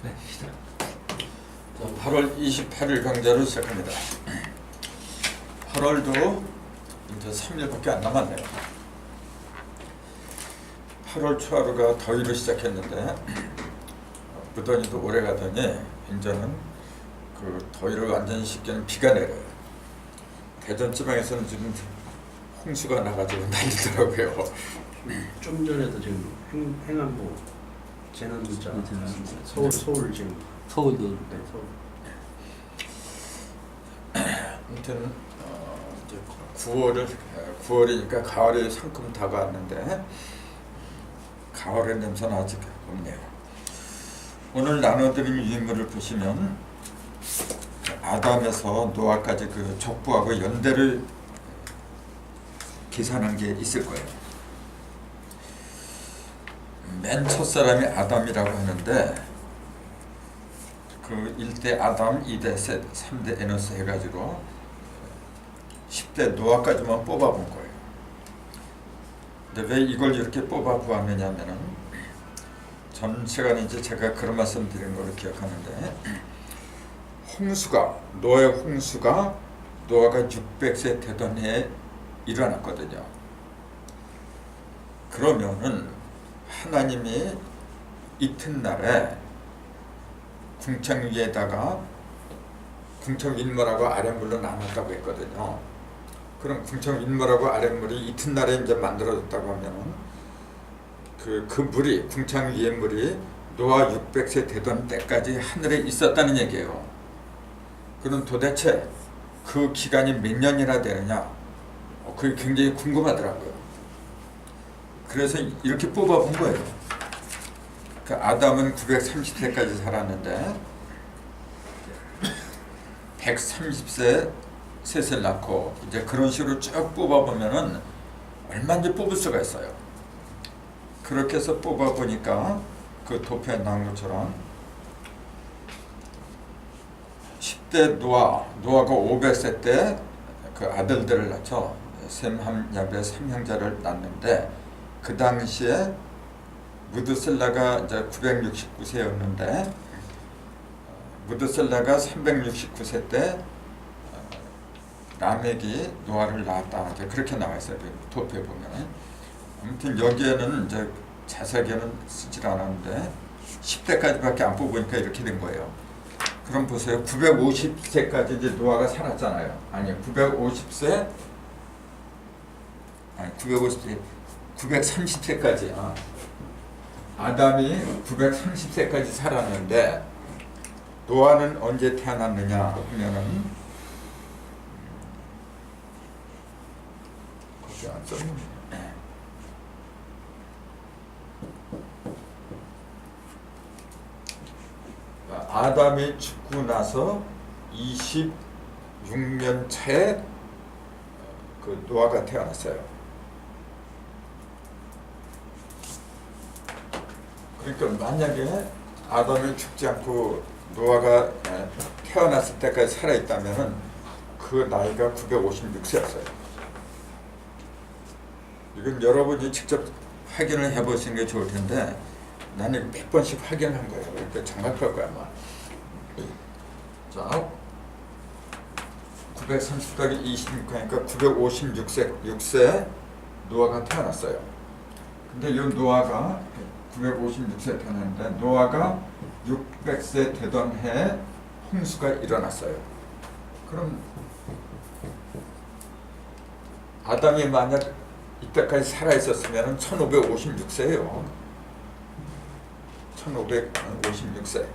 네, 시작. 자, 8월 28일 강좌를 시작합니다. 8월도 이제 3일밖에 안 남았네요. 8월 초하루가 더위로 시작했는데 무더니도 오래 가더니 이제는 그 더위를 완전히 식게는 비가 내려요. 대전 지방에서는 지금 홍수가 나가지고 난리더라고요. 좀 전에도 지금 행안부 재난 문자 서울 지금 서울도 네, 서울. 아무튼 이제 9월이니까 가을이 상큼 다가왔는데 가을의 냄새는 아직 없네요. 오늘 나눠드린 유인물을 보시면 아담에서 노아까지 그 족보하고 연대를 계산한 게 있을 거예요. 맨 첫사람이 아담이라고 하는데 그 1대 아담, 2대 셋, 3대 에노스 해가지고 10대 노아까지만 뽑아본 거예요. 근데 왜 이걸 이렇게 뽑아보았느냐면은 전 시간에 이제 제가 그런 말씀 드린 걸로 기억하는데 노아의 홍수가 노아가 600세 되던 해에 일어났거든요. 그러면은 하나님이 이튿날에 궁창 위에다가 궁창 윗물하고 아랫물로 나눴다고 했거든요. 그럼 궁창 윗물하고 아랫물이 이튿날에 이제 만들어졌다고 하면은 그 물이 궁창 위의 물이 노아 600세 되던 때까지 하늘에 있었다는 얘기예요. 그럼 도대체 그 기간이 몇 년이나 되느냐? 그게 굉장히 궁금하더라고요. 그래서 이렇게 뽑아본 거예요. 그 아담은 930세까지 살았는데 130세 셋을 낳고 이제 그런 식으로 쭉 뽑아보면은 얼마인지 뽑을 수가 있어요. 그렇게 해서 뽑아보니까 그 도표에 나온 것처럼 10대 노아가 500세 때 그 아들들을 낳죠. 셈, 함, 야벳 3형제를 낳는데 그 당시에 무드셀라가 이제 969세였는데 무드셀라가 369세 때 라멕이 노아를 낳았다. 이제 그렇게 나와 있어요. 도표에 보면. 아무튼 여기에는 이제 자세하게는 쓰질 않았는데 10대까지밖에 안 뽑으니까 이렇게 된 거예요. 그럼 보세요. 950세까지 이제 노아가 살았잖아요. 아니 950세 아니 930세까지 아담이 930세까지 살았는데 노아는 언제 태어났느냐 하면은 거기 안 썼는데 아담이 죽고 나서 26년 차에 그 노아가 태어났어요. 그러니까 만약에 아담이 죽지 않고 노아가 태어났을 때까지 살아있다면은 그 나이가 956세였어요. 이건 여러분이 직접 확인을 해보시는 게 좋을 텐데 나는 100번씩 확인한 거예요. 그러니까 정확할 거야 아마. 자, 930 더하기 26하니까 956세 노아가 태어났어요. 근데 이 노아가 956세 태어났는데 노아가 600세 되던 해에 홍수가 일어났어요. 그럼 아담이 만약 이때까지 살아있었으면 1556세예요. 1556세.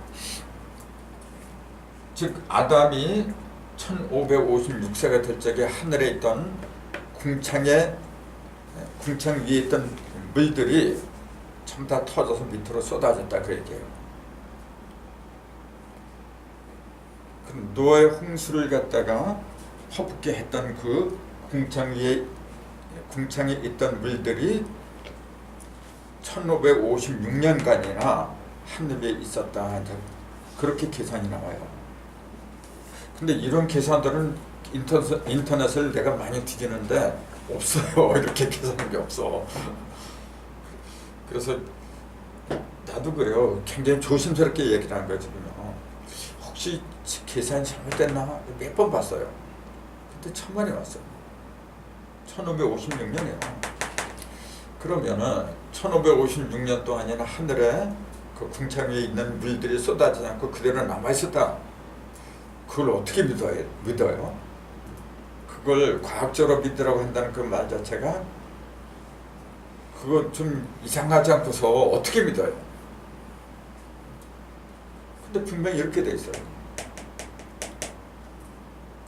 즉 아담이 1556세가 될 적에 하늘에 있던 궁창 위에 있던 물들이 전부 다 터져서 밑으로 쏟아졌다 그 얘기예요. 그럼 노아의 홍수를 갖다가 퍼붓게 했던 그 궁창에 있던 물들이 1556년간이나 하늘에 있었다. 그렇게 계산이 나와요. 근데 이런 계산들은 인터넷을 내가 많이 뒤지는데 없어요. 이렇게 계산한 게 없어. 그래서 나도 그래요. 굉장히 조심스럽게 얘기를 하는 거예요 지금요. 혹시 계산이 잘못됐나 몇 번 봤어요. 그때 1000만이 왔어요. 1556년이에요. 그러면은 1556년 동안이나 하늘에 그 궁창 위에 있는 물들이 쏟아지지 않고 그대로 남아 있었다. 그걸 어떻게 믿어요? 그걸 과학적으로 믿으라고 한다는 그 말 자체가 그거 좀 이상하지 않고서 어떻게 믿어요? 근데 분명히 이렇게 돼 있어요.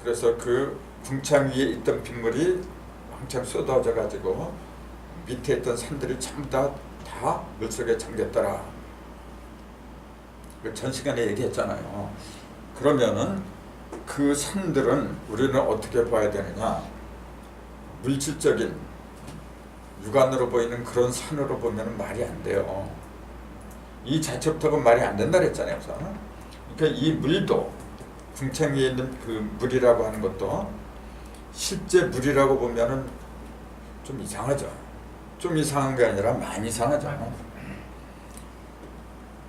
그래서 그 궁창 위에 있던 빗물이 왕창 쏟아져 가지고 밑에 있던 산들이 전부 다 물속에 잠겼더라. 전 시간에 얘기했잖아요. 그러면은 그 산들은 우리는 어떻게 봐야 되느냐? 물질적인 육안으로 보이는 그런 산으로 보면 말이 안 돼요. 이 자체부터가 말이 안 된다 그랬잖아요. 그러니까 이 물도 궁창 위에 있는 그 물이라고 하는 것도 실제 물이라고 보면은 좀 이상하죠. 좀 이상한 게 아니라 많이 이상하죠.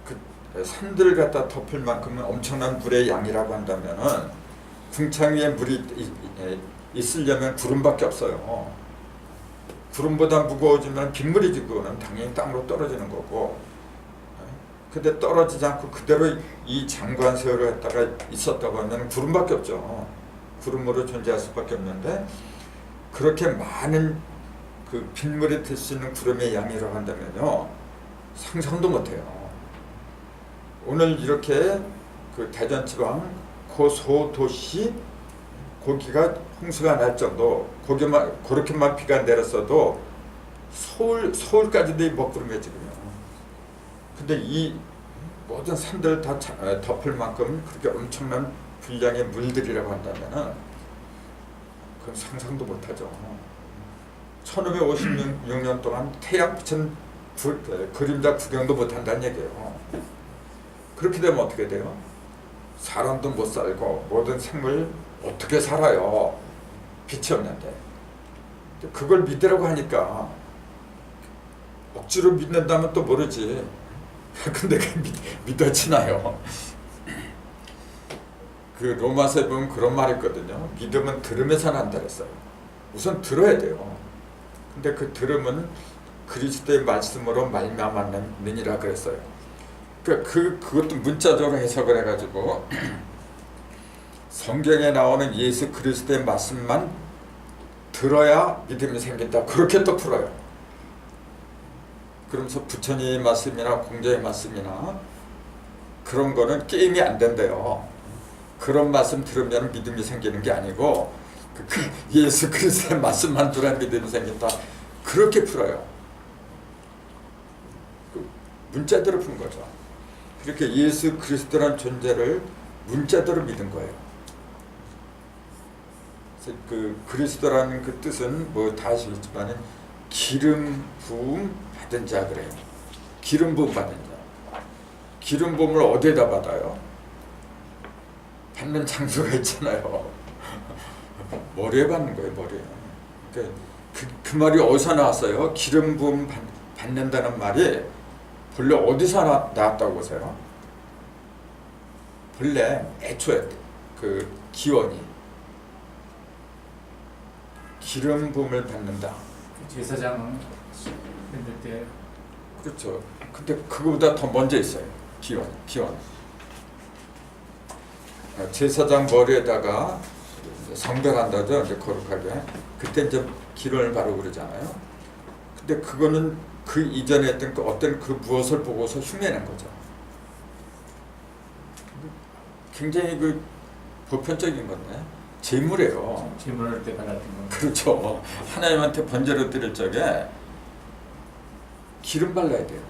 그 산들 갖다 덮을 만큼은 엄청난 물의 양이라고 한다면은 궁창 위에 물이 있으려면 구름밖에 없어요. 구름보다 무거워지면 빗물이지 그거는 당연히 땅으로 떨어지는 거고. 근데 떨어지지 않고 그대로 이 장관세월을 갖다가 있었다고 하면 구름밖에 없죠. 구름으로 존재할 수밖에 없는데 그렇게 많은 그 빗물이 들 수 있는 구름의 양이라고 한다면요 상상도 못해요. 오늘 이렇게 그 대전지방 고소도시 거기가 홍수가 날 정도 거기만 그렇게만 비가 내렸어도 서울까지도 먹구름이에요 지금요. 근데 이 모든 산들을 다 덮을 만큼 그렇게 엄청난 분량의 물들이라고 한다면은 그건 상상도 못하죠. 1556년 동안 태양 빛은 그림자 구경도 못한다는 얘기예요. 그렇게 되면 어떻게 돼요? 사람도 못 살고 모든 생물 어떻게 살아요? 빛이 없는데. 그걸 믿으라고 하니까 억지로 믿는다면 또 모르지. 근데 믿어지나요? 그 로마서에 보면 그런 말이 있거든요. 믿음은 들음에서 난다 그랬어요. 우선 들어야 돼요. 근데 그 들음은 그리스도의 말씀으로 말미암았느니라 그랬어요. 그것도 문자적으로 해석을 해가지고 성경에 나오는 예수 그리스도의 말씀만 들어야 믿음이 생긴다. 그렇게 또 풀어요. 그러면서 부처님의 말씀이나 공자의 말씀이나 그런 거는 게임이 안 된대요. 그런 말씀 들으면 믿음이 생기는 게 아니고 예수 그리스도의 말씀만 들어야 믿음이 생긴다. 그렇게 풀어요. 문자대로 푼 거죠. 그렇게 예수 그리스도라는 존재를 문자대로 믿은 거예요. 그래서 그 그리스도라는 그 뜻은 뭐 다 아시겠지만 기름 부음 받은 자 그래요. 기름 부음 받은 자. 기름 부음을 어디에다 받아요? 받는 장소가 있잖아요. 머리에 받는 거예요, 머리에. 그러니까 그 말이 어디서 나왔어요? 기름 부음 받는다는 말이 본래 어디서 나왔다고 보세요? 본래 애초에 그 기원이 기름 부음을 받는다. 제사장 만들 때. 그렇죠. 근데 그거보다 더 먼저 있어요. 기원. 제사장 머리에다가 성별한다죠. 이제 거룩하게. 그때 이제 기름을 바르고 그러잖아요. 근데 그거는 그 이전에 했던 그 어떤 그 무엇을 보고서 흉내낸 거죠. 굉장히 그 보편적인 건데 제물이에요. 제물할 때 받았던 거. 그렇죠. 하나님한테 번제로 드릴 적에 기름 발라야 돼요.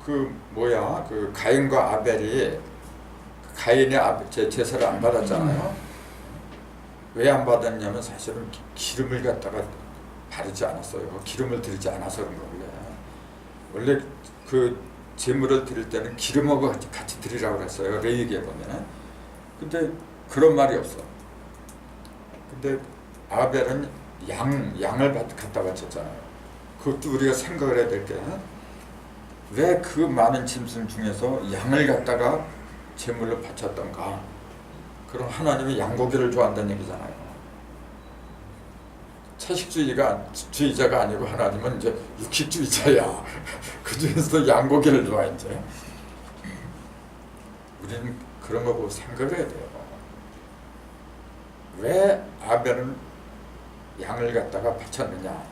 그 가인과 아벨이 가인이 제사를 안 받았잖아요. 왜 안 받았냐면 사실은 기름을 갖다가 바르지 않았어요. 기름을 드리지 않아서 그런 거예요. 원래 그 제물을 드릴 때는 기름하고 같이 드리라고 그랬어요. 레위기에 보면은. 근데 그런 말이 없어. 근데 아벨은 양을 갖다 바쳤잖아요. 그것도 우리가 생각을 해야 될 게 왜 그 많은 짐승 중에서 양을 갖다가 제물로 바쳤던가? 그럼 하나님이 양고기를 좋아한다는 얘기잖아요. 채식주의자가 아니고 하나님은 이제 육식주의자야. 그 중에서도 양고기를 좋아했지. 우리는 그런 거 보고 생각해야 돼요. 왜 아벨은 양을 갖다가 바쳤느냐?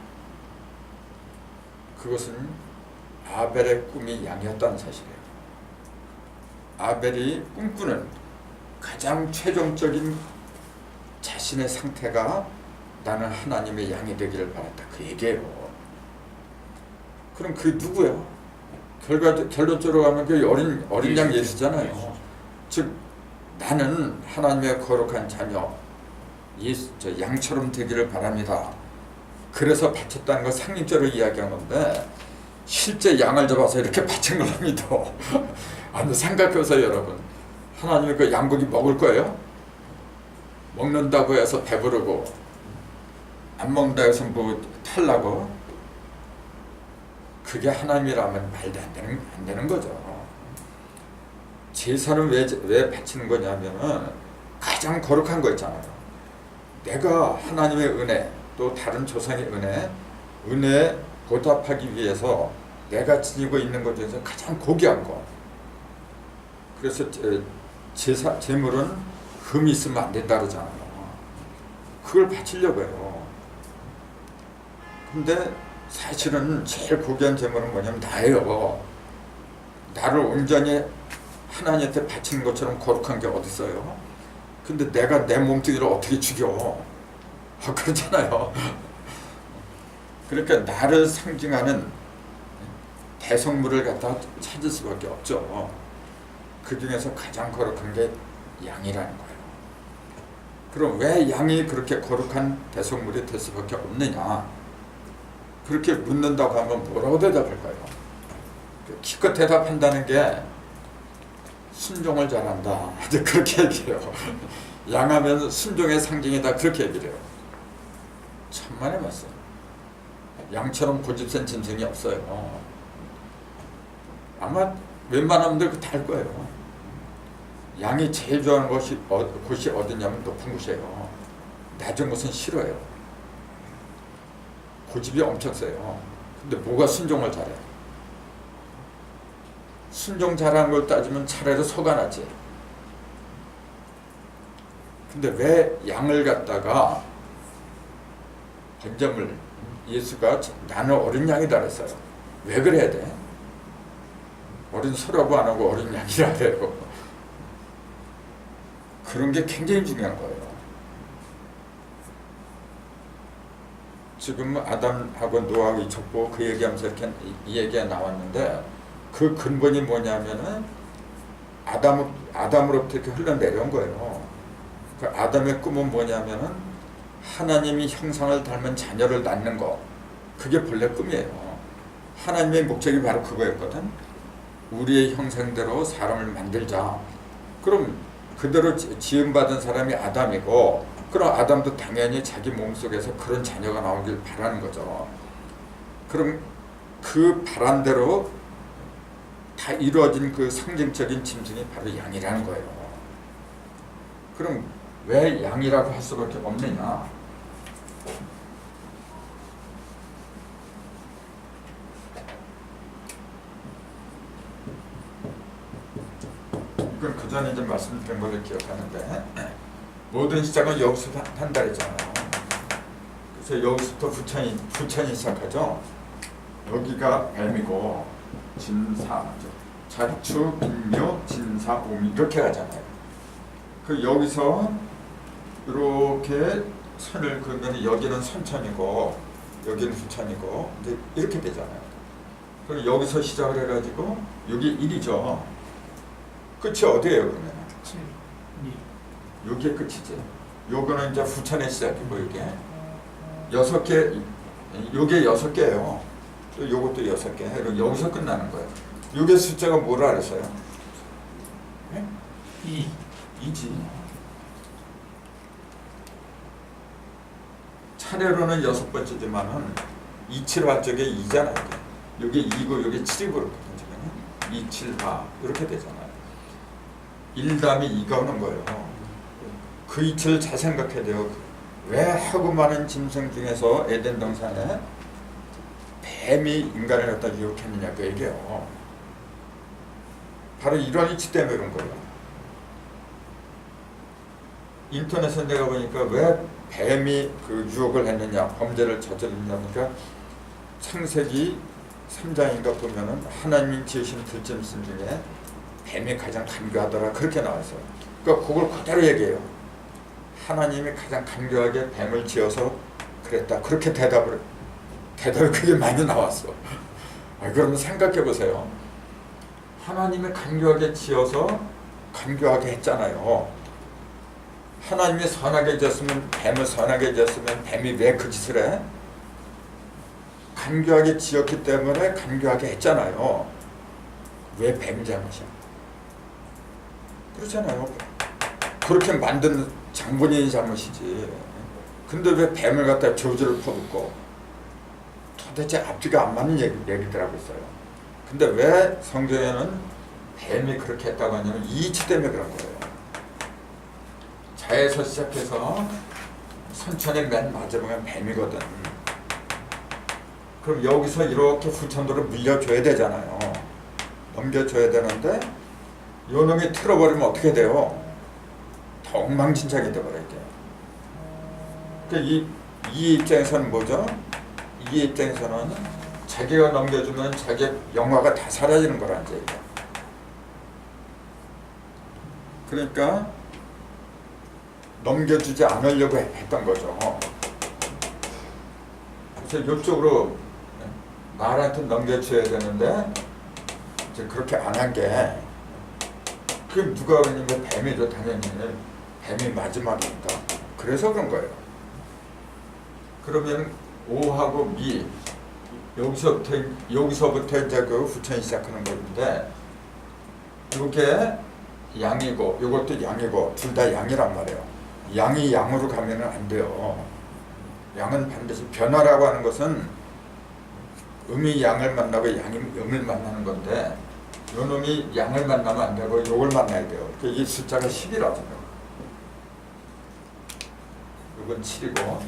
그것은 아벨의 꿈이 양이었다는 사실이에요. 아벨이 꿈꾸는 가장 최종적인 자신의 상태가 나는 하나님의 양이 되기를 바랐다. 그 얘기예요. 그럼 그 누구예요? 결론적으로 가면 그 어린 양 예수잖아요. 즉 나는 하나님의 거룩한 자녀 양처럼 되기를 바랍니다. 그래서 바쳤다는 걸 상징적으로 이야기한 건데 실제 양을 잡아서 이렇게 바친 걸 믿어. 아니 생각해보세요 여러분. 하나님이 그 양고기 먹을 거예요? 먹는다고 해서 배부르고 안 먹는다고 해서 뭐 탈라고? 그게 하나님이라면 말도 안 되는 거죠. 제사는 왜 바치는 거냐면은 가장 거룩한 거 있잖아요. 내가 하나님의 은혜 또 다른 조상의 은혜에 보답하기 위해서 내가 지니고 있는 것 중에서 가장 고귀한 거. 그래서 제물은 흠이 있으면 안 된다 그러잖아요. 그걸 바치려고 해요. 근데 사실은 제일 고귀한 제물은 뭐냐면 나예요. 나를 온전히 하나님한테 바치는 것처럼 거룩한 게 어디 있어요? 근데 내가 내 몸뚱이를 어떻게 죽여? 그렇잖아요. 그러니까 나를 상징하는 대성물을 갖다 찾을 수밖에 없죠. 그 중에서 가장 거룩한 게 양이라는 거예요. 그럼 왜 양이 그렇게 거룩한 대성물이 될 수밖에 없느냐? 그렇게 묻는다고 하면 뭐라고 대답할까요? 기껏 대답한다는 게 순종을 잘한다. 그렇게 얘기해요. 양하면 순종의 상징이다. 그렇게 얘기를 해요. 천만에 봤어요. 양처럼 고집센 짐승이 없어요. 아마 웬만하면 다 할 거예요. 양이 제일 좋아하는 곳이 어디냐면 높은 곳이에요. 낮은 곳은 싫어요. 고집이 엄청 세요. 근데 뭐가 순종을 잘해? 순종 잘하는 걸 따지면 차라리 소가 나지. 근데 왜 양을 갖다가 번제물 예수가 나는 어린 양이다 그랬어요. 왜 그래야 돼? 어린 소라고 안 하고 어린 양이라 그래요. 그런 게 굉장히 중요한 거예요. 지금 아담하고 노아하고 이 족보 그 얘기하면서 이렇게 이 얘기가 나왔는데 그 근본이 뭐냐면은 아담으로부터 이렇게 흘러내려온 거예요. 그 아담의 꿈은 뭐냐면은 하나님이 형상을 닮은 자녀를 낳는 거. 그게 본래 꿈이에요. 하나님의 목적이 바로 그거였거든. 우리의 형상대로 사람을 만들자. 그럼 그대로 지음받은 사람이 아담이고, 그럼 아담도 당연히 자기 몸속에서 그런 자녀가 나오길 바라는 거죠. 그럼 그 바람대로 다 이루어진 그 상징적인 짐승이 바로 양이라는 거예요. 그럼 왜 양이라고 할 수밖에 없느냐? 이건 그 전에 이제 말씀드린 걸 기억하는데, 모든 시작은 여기서 한다 했잖아요. 그래서 여기서부터 부천이 시작하죠. 여기가 뱀이고 진사죠. 자축, 인묘, 진사, 오미 이렇게 가잖아요. 그 여기서 이렇게 선을 그으면 여기는 선천이고 여기는 후천이고 이제 이렇게 되잖아요. 그럼 여기서 시작을 해가지고 여기 1이죠. 끝이 어디예요 그러면? 여기에 끝이지. 요거는 이제 후천의 시작이고 이게 6개, 요게 6개예요. 또 요것도 6개. 그리고 여기서 끝나는 거예요. 요게 숫자가 뭐라 그랬어요? 네? 2지. 차례로는 6번째지만은 2, 7 할 적에 2잖아요. 요게 2고 요게 7이고 그렇거든요. 27하 이렇게 되잖아요. 1 더하기 2가 오는 거예요. 그 이치를 잘 생각해야 돼요. 왜 하고 많은 짐승 중에서 에덴 동산에 뱀이 인간을 갖다 유혹했느냐 그 얘기예요. 바로 이런 이치 때문에 그런 거예요. 인터넷에 내가 보니까 왜 뱀이 그 유혹을 했느냐, 범죄를 저질렀느냐 하니까 창세기 3장인가 보면은 하나님이 지으신 들짐승 중에 뱀이 가장 간교하더라 그렇게 나와있어요. 그러니까 그걸 그대로 얘기해요. 하나님이 가장 간교하게 뱀을 지어서 그랬다. 그렇게 대답이 그게 많이 나왔어. 그러면 생각해 보세요. 하나님이 간교하게 지어서 간교하게 했잖아요. 하나님이 선하게 지었으면 뱀을 선하게 지었으면 뱀이 왜 그 짓을 해? 간교하게 지었기 때문에 간교하게 했잖아요. 왜 뱀 잘못이야? 그렇잖아요. 그렇게 만든 장본인이 잘못이지. 근데 왜 뱀을 갖다 저주를 퍼붓고 도대체 앞뒤가 안 맞는 얘기들 하고 있어요. 근데 왜 성경에는 뱀이 그렇게 했다고 하냐면 이 이치 때문에 그런 거예요. 자에서 시작해서 선천의 맨 마지막은 뱀이거든. 그럼 여기서 이렇게 후천도를 물려줘야 되잖아요. 넘겨줘야 되는데 요 놈이 틀어버리면 어떻게 돼요? 더 엉망진창이 돼버려요. 그러니까 이 입장에서는 뭐죠? 이 입장에서는 자기가 넘겨주면 자기 영화가 다 사라지는 거란 얘기예요. 그러니까 넘겨주지 않으려고 했던 거죠. 그래서 이쪽으로 말한테 넘겨줘야 되는데 이제 그렇게 안 한 게 그게 누가 그러냐면 뱀이죠. 당연히 뱀이 마지막이니까. 그래서 그런 거예요. 그러면 오하고 미 여기서부터 이제 그 후천이 시작하는 건데 이게 양이고 이것도 양이고 둘 다 양이란 말이에요. 양이 양으로 가면은 안 돼요. 양은 반드시 변화라고 하는 것은 음이 양을 만나고 양이 음을 만나는 건데 요 놈이 양을 만나면 안 되고 요걸 만나야 돼요. 이 숫자가 10이라서 요건 7이고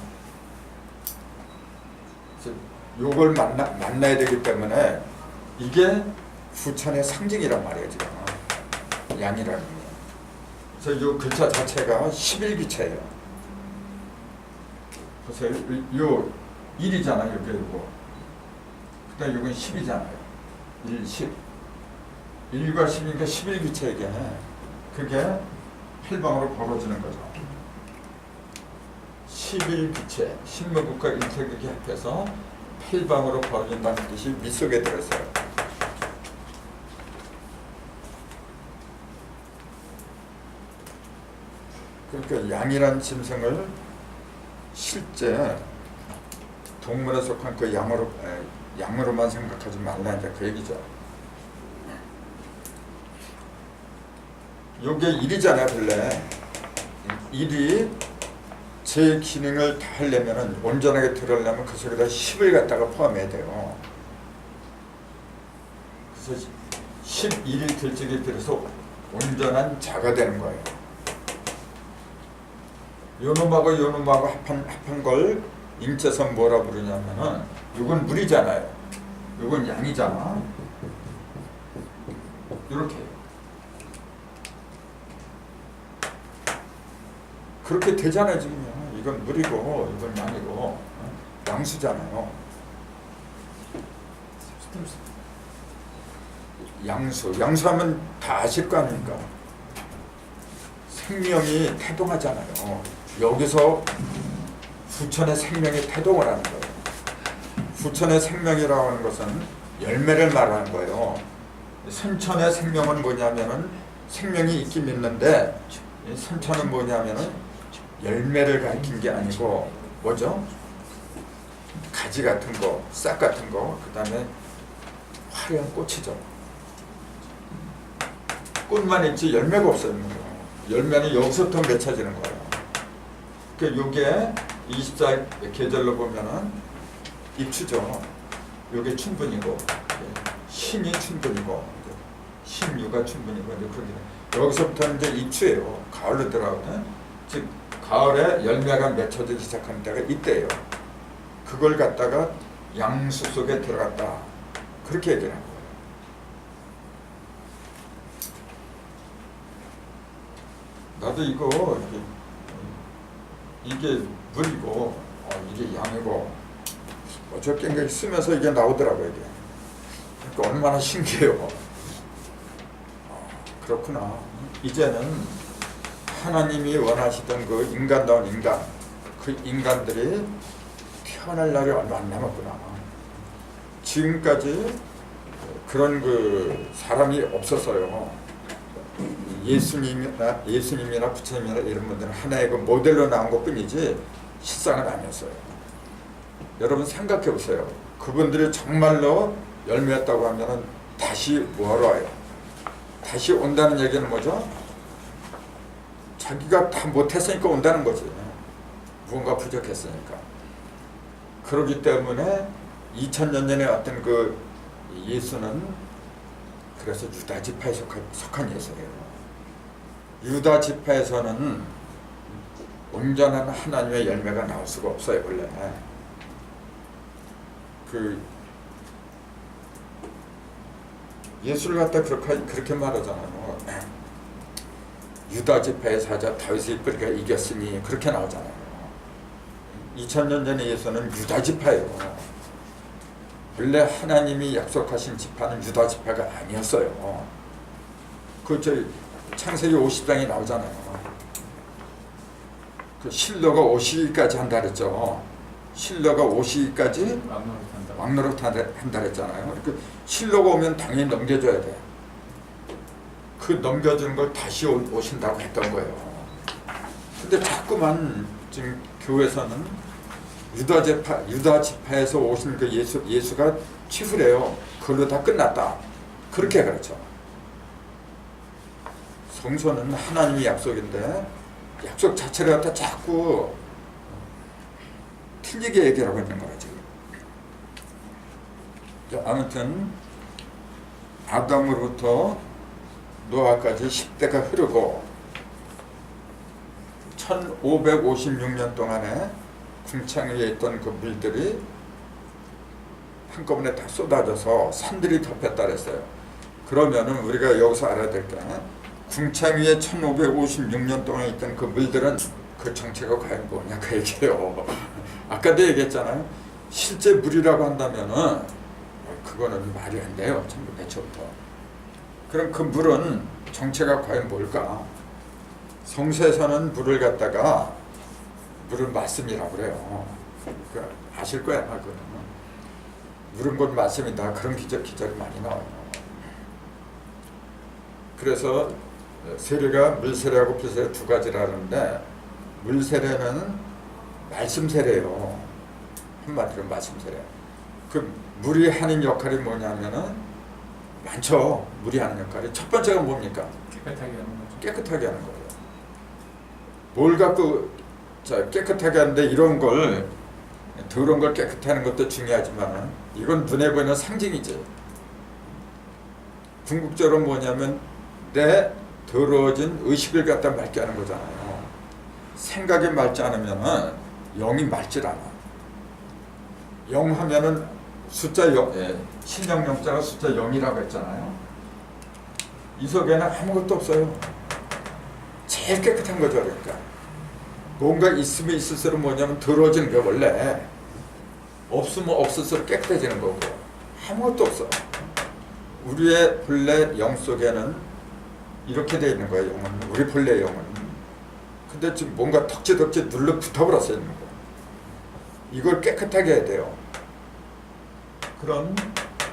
요걸 만나야 되기 때문에 이게 후천의 상징이란 말이에요. 지금 양이라는 게. 그래서 요 글자 자체가 11기체예요. 그래서 요 1이잖아요. 요거. 그 다음에 요건 10이잖아요. 1, 10. 1과 10이니까 11기체에게 그게 8방으로 벌어지는 거죠. 11기체, 신무국과 일태극이 합해서 8방으로 벌어진다는 뜻이 밑속에 들었어요. 그러니까 양이란 짐승을 실제 동물에 속한 그 양으로만 생각하지 말라 이제 그 얘기죠. 요게 1이잖아요, 본래. 1이 제 기능을 다 하려면 온전하게 들으려면 그 속에다 10을 갖다가 포함해야 돼요. 그래서 11이 들적에 들어서 온전한 자가 되는 거예요. 요놈하고 요놈하고 합한 걸 인체서 뭐라 부르냐면은 요건 물이잖아요. 요건 양이잖아. 이렇게 그렇게 되잖아요. 지금 이건 물이고 이건 양이고 양수잖아요. 양수하면 다 아실 거 아닙니까? 생명이 태동하잖아요. 여기서 후천의 생명이 태동을 하는 거예요. 후천의 생명이라고 하는 것은 열매를 말하는 거예요. 선천의 생명은 뭐냐면은 생명이 있긴 있는데 선천은 뭐냐면은 열매를 가리킨 게 아니고 뭐죠? 가지 같은 거, 싹 같은 거, 그 다음에 화려한 꽃이죠. 꽃만 있지 열매가 없어요. 열매는 여기서부터 맺혀지는 거예요. 그러니까 요게 24계절로 보면은 입추죠. 요게 춘분이고 신이 춘분이고 신유가 충분히 먼저 그렇게 여기서부터는 이제 입추예요. 가을로 들어가거든. 즉 가을에 열매가 맺혀지기 시작하는 때가 이때예요. 그걸 갖다가 양수 속에 들어갔다. 그렇게 얘기를 하는 거예요. 나도 이게 물이고 이게 양이고 어저께 쓰면서 이게 나오더라고요. 이게. 그러니까 얼마나 신기해요. 그렇구나. 이제는 하나님이 원하시던 그 인간다운 인간, 그 인간들이 태어날 날이 얼마 안 남았구나. 지금까지 그런 그 사람이 없었어요. 예수님이나 부처님이나 이런 분들은 하나의 그 모델로 나온 것 뿐이지 실상은 아니었어요. 여러분 생각해 보세요. 그분들이 정말로 열매였다고 하면은 다시 뭐하러 와요? 다시 온다는 얘기는 뭐죠? 자기가 다 못했으니까 온다는 거지. 무언가 부족했으니까. 그렇기 때문에 2000년 전에 왔던 그 예수는 그래서 유다 지파에 속한 예수예요. 유다 지파에서는 온전한 하나님의 열매가 나올 수가 없어요. 원래 그 예수를 갖다 그렇게 말하잖아요. 유다 지파의 사자 다윗의 뿌리가 이겼으니 그렇게 나오잖아요. 2000년 전에 예수는 유다 지파예요. 원래 하나님이 약속하신 지파는 유다 지파가 아니었어요. 그 창세기 50장에 나오잖아요. 그 실로가 오시기까지 한다 그랬죠. 실로가 오시기까지 왕노릇 한다 그랬잖아요. 그 실로가 오면 당연히 넘겨줘야 돼. 그 넘겨주는 걸 다시 오신다고 했던 거예요. 근데 자꾸만 지금 교회에서는 유다 지파에서 오신 그 예수가 치부래요. 그걸로 다 끝났다. 그렇게 그렇죠. 성소는 하나님의 약속인데 약속 자체를 갖다 자꾸 틀리게 얘기하고 있는 거야 지금. 아무튼 아담으로부터 노아까지 10대가 흐르고 1556년 동안에 궁창 위에 있던 그 물들이 한꺼번에 다 쏟아져서 산들이 덮였다 그랬어요. 그러면은 우리가 여기서 알아야 될 게 궁창 위에 1556년 동안 있던 그 물들은 그 정체가 과연 뭐냐 그 얘기예요. 아까도 얘기했잖아요. 실제 물이라고 한다면은 그거는 말이 안 돼요. 전부 애초부터. 그럼 그 물은 정체가 과연 뭘까? 성서에서는 물을 갖다가 물은 말씀이라고 그래요. 아실 거야, 그거는. 물은 곧 말씀이다. 그런 기절이 많이 나와요. 그래서 세례가 물세례하고 불세례 두 가지라는데 물세례는 말씀 세례예요. 한마디로 말씀 세례. 그 물이 하는 역할이 뭐냐면은 많죠. 물이 하는 역할이 첫 번째가 뭡니까? 깨끗하게 하는 거죠. 깨끗하게 하는 거예요. 뭘 갖고 깨끗하게 하는데 이런 걸 더러운 걸 깨끗하게 하는 것도 중요하지만 이건 눈에 보이는 상징이지. 궁극적으로 뭐냐면 내 더러워진 의식을 갖다 맑게 하는 거잖아요. 생각이 맑지 않으면은 영이 맑질 않아. 영 하면은 숫자 0, 신령 영자가 숫자 0이라고 했잖아요. 이 속에는 아무것도 없어요. 제일 깨끗한 거죠. 그러니까 뭔가 있으면 있을수록 뭐냐면 더러워지는 게 원래 없으면 없을수록 깨끗해지는 거고 아무것도 없어. 우리의 본래 영 속에는 이렇게 되어 있는 거예요. 영은 우리 본래 영은. 근데 지금 뭔가 덕지덕지 눌러 붙어버렸어 있는 거. 이걸 깨끗하게 해야 돼요. 그럼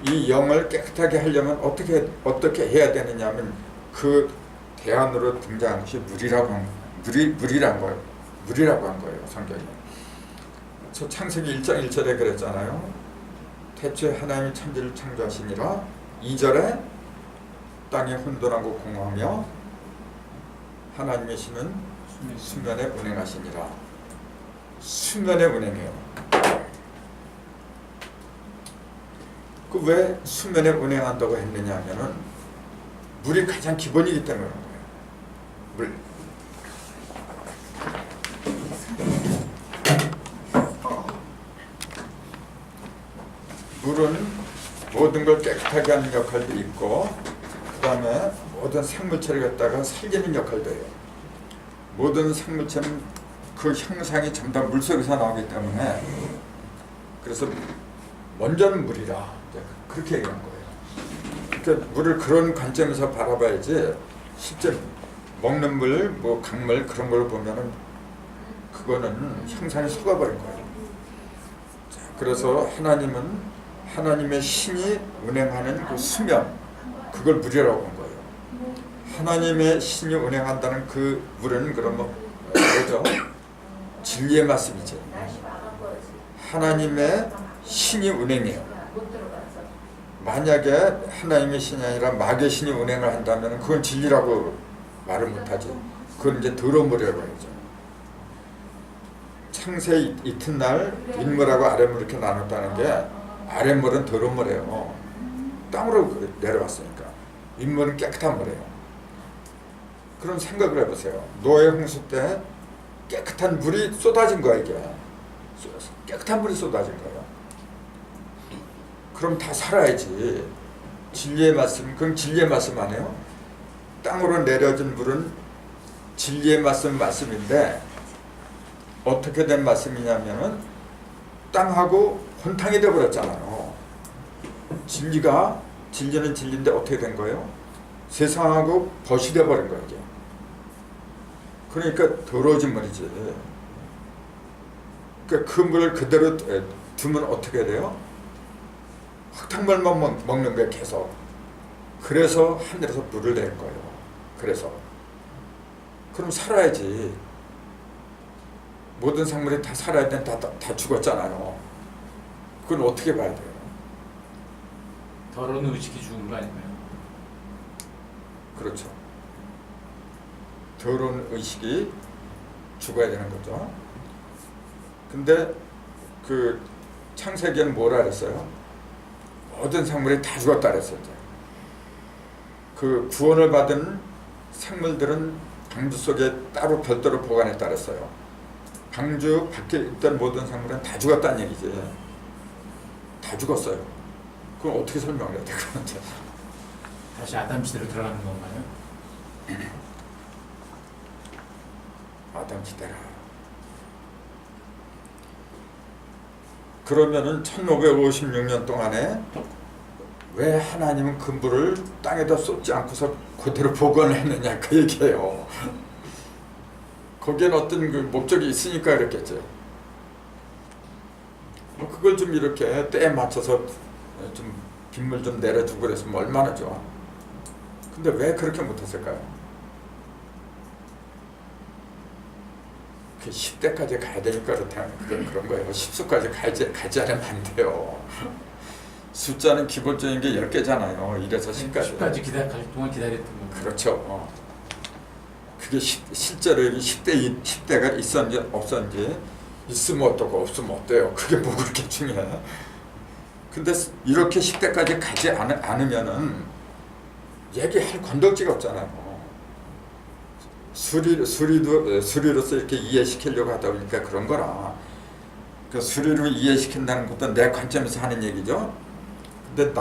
이 영을 깨끗하게 하려면 어떻게 해야 되느냐면 그 대안으로 등장한 것이 물이라고 한 거예요. 성경이. 저 창세기 1장 1절에 그랬잖아요. 태초에 하나님이 천지를 창조하시니라. 2절에 땅이 혼돈하고 공허하며 하나님의 신은 수면에 운행하시니라. 수면에 운행해요. 그 왜 수면에 운행한다고 했느냐 하면은 물이 가장 기본이기 때문에 그런 거예요. 물. 물은 모든 걸 깨끗하게 하는 역할도 있고 그 다음에 모든 생물체를 갖다가 살리는 역할도 해요. 모든 생물체는 그 형상이 전부 다 물속에서 나오기 때문에 그래서 먼저는 물이라 그렇게 얘기한 거예요. 그러니까 물을 그런 관점에서 바라봐야지 실제 먹는 물, 뭐 강물 그런 걸 보면은 그거는 형상이 속아버린 거예요. 자, 그래서 하나님의 신이 운행하는 그 수면 그걸 물이라고 한 거예요. 하나님의 신이 운행한다는 그 물은 그러면 뭐죠? 진리의 말씀이죠. 하나님의 신이 운행해요. 만약에 하나님의 신이 아니라 마귀의 신이 운행을 한다면 그건 진리라고 말을 못하지. 그건 이제 더러운 물이라고 하죠. 창세 이튿날 윗물하고 아랫물 이렇게 나눴다는 게 아랫물은 더러운 물이에요. 땅으로 내려왔으니까. 윗물은 깨끗한 물이에요. 그럼 생각을 해보세요. 노예 홍수 때 깨끗한 물이 쏟아진 거야 이게. 깨끗한 물이 쏟아진 거예요. 그럼 다 살아야지. 진리의 말씀, 그럼 진리의 말씀 아니에요? 땅으로 내려진 물은 진리의 말씀인데 어떻게 된 말씀이냐면은 땅하고 혼탕이 되어버렸잖아요. 진리는 진리인데 어떻게 된 거예요? 세상하고 벗이 되어버린 거예요 이게. 그러니까 더러워진 물이지. 그러니까 그 물을 그대로 두면 어떻게 돼요? 흙탕물만 먹는 거예요 계속. 그래서 하늘에서 물을 내는 거예요. 그래서 그럼 살아야지. 모든 생물이 다 살아야 되는데 다 죽었잖아요. 그건 어떻게 봐야 돼요? 더러운 의식이 죽은 거 아닌가요? 그렇죠. 더러운 의식이 죽어야 되는 거죠. 근데 그 창세기는 뭐라 그랬어요? 모든 생물이 다 죽었다 그랬어요. 그 구원을 받은 생물들은 방주 속에 따로 별도로 보관했다 그랬어요. 방주 밖에 있던 모든 생물은 다 죽었다는 얘기지. 다 죽었어요. 그럼 어떻게 설명을 해야 돼? 다시 아담 시대로 들어가는 건가요? 아담 시대라. 그러면은 1556년 동안에 왜 하나님은 그 물을 땅에다 쏟지 않고서 그대로 보관을 했느냐 그 얘기예요. 거기엔 어떤 그 목적이 있으니까 그랬겠죠. 그걸 좀 이렇게 때에 맞춰서 좀 빗물 좀 내려주고 그랬으면 얼마나 좋아. 근데 왜 그렇게 못했을까요? 그 10대까지 가야 되니까 그런 거예요. 10수까지 가지 않으면 안 돼요. 숫자는 기본적인 게 10개잖아요. 1에서 10까지. 10까지 갈 동안 기다렸던 거. 그렇죠. 그게 실제로 10대가 있었는지 없었는지 있으면 어떻고 없으면 어때요. 그게 뭐 그렇게 중요해. 근데 이렇게 10대까지 가지 않으면은 얘기할 건덕지가 없잖아요. 수리로서 이렇게 이해시키려고 하다 보니까 그런 거라. 그 수리로 이해시킨다는 것도 내 관점에서 하는 얘기죠. 근데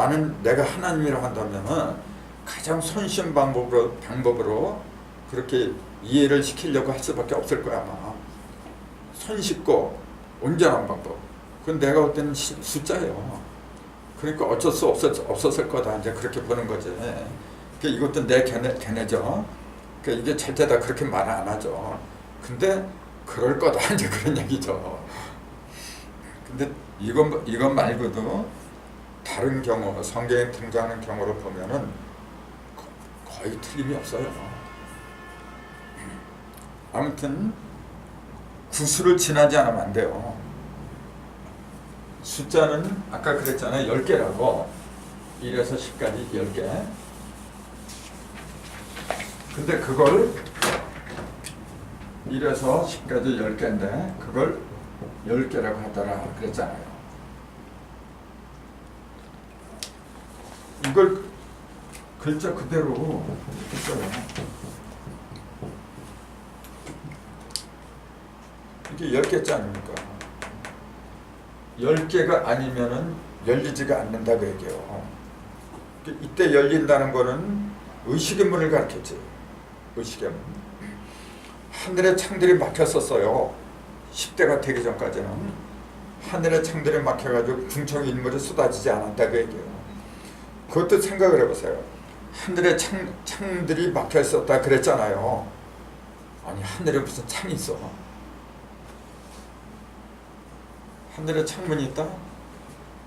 내가 하나님이라고 한다면은 가장 손쉬운 방법으로 그렇게 이해를 시키려고 할 수밖에 없을 거야 아마. 손쉽고 온전한 방법. 그건 내가 볼 때는 숫자예요. 그러니까 어쩔 수 없었을 거다 이제 그렇게 보는 거지. 그러니까 이것도 내 견해죠. 그러니까 이게 절대 다 그렇게 말 안 하죠. 근데 그럴 거다 이제 그런 얘기죠. 근데 이건 말고도 다른 경우 성경에 등장하는 경우로 보면은 거의 틀림이 없어요. 아무튼 구수를 지나지 않으면 안 돼요. 숫자는 아까 그랬잖아요. 10개라고. 1에서 10까지 10개. 근데 그걸 1에서 10까지 10개인데 그걸 10개라고 하더라 그랬잖아요. 이걸 글자 그대로 했어요. 이게 10개째 아닙니까? 10개가 아니면은 열리지가 않는다고 얘기해요. 이때 열린다는 거는 의식의 문을 가르쳤지. 의식의 문. 하늘의 창들이 막혔었어요. 10대가 되기 전까지는. 하늘의 창들이 막혀가지고 중청 인물이 쏟아지지 않았다고 얘기해요. 그것도 생각을 해보세요. 하늘의 창들이 막혀 있었다 그랬잖아요. 아니 하늘에 무슨 창이 있어? 하늘에 창문이 있다?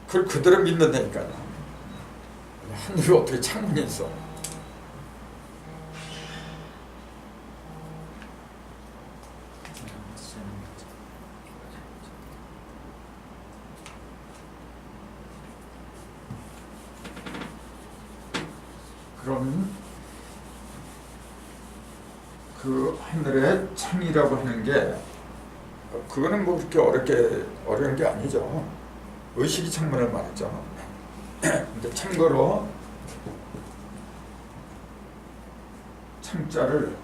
그걸 그대로 믿는다니까요. 하늘에 어떻게 창문이 있어? 그럼 그 하늘의 창이라고 하는 게 그거는 뭐 그렇게 어려운 게 아니죠. 의식이 창문을 말했죠. 근데 참고로 창자를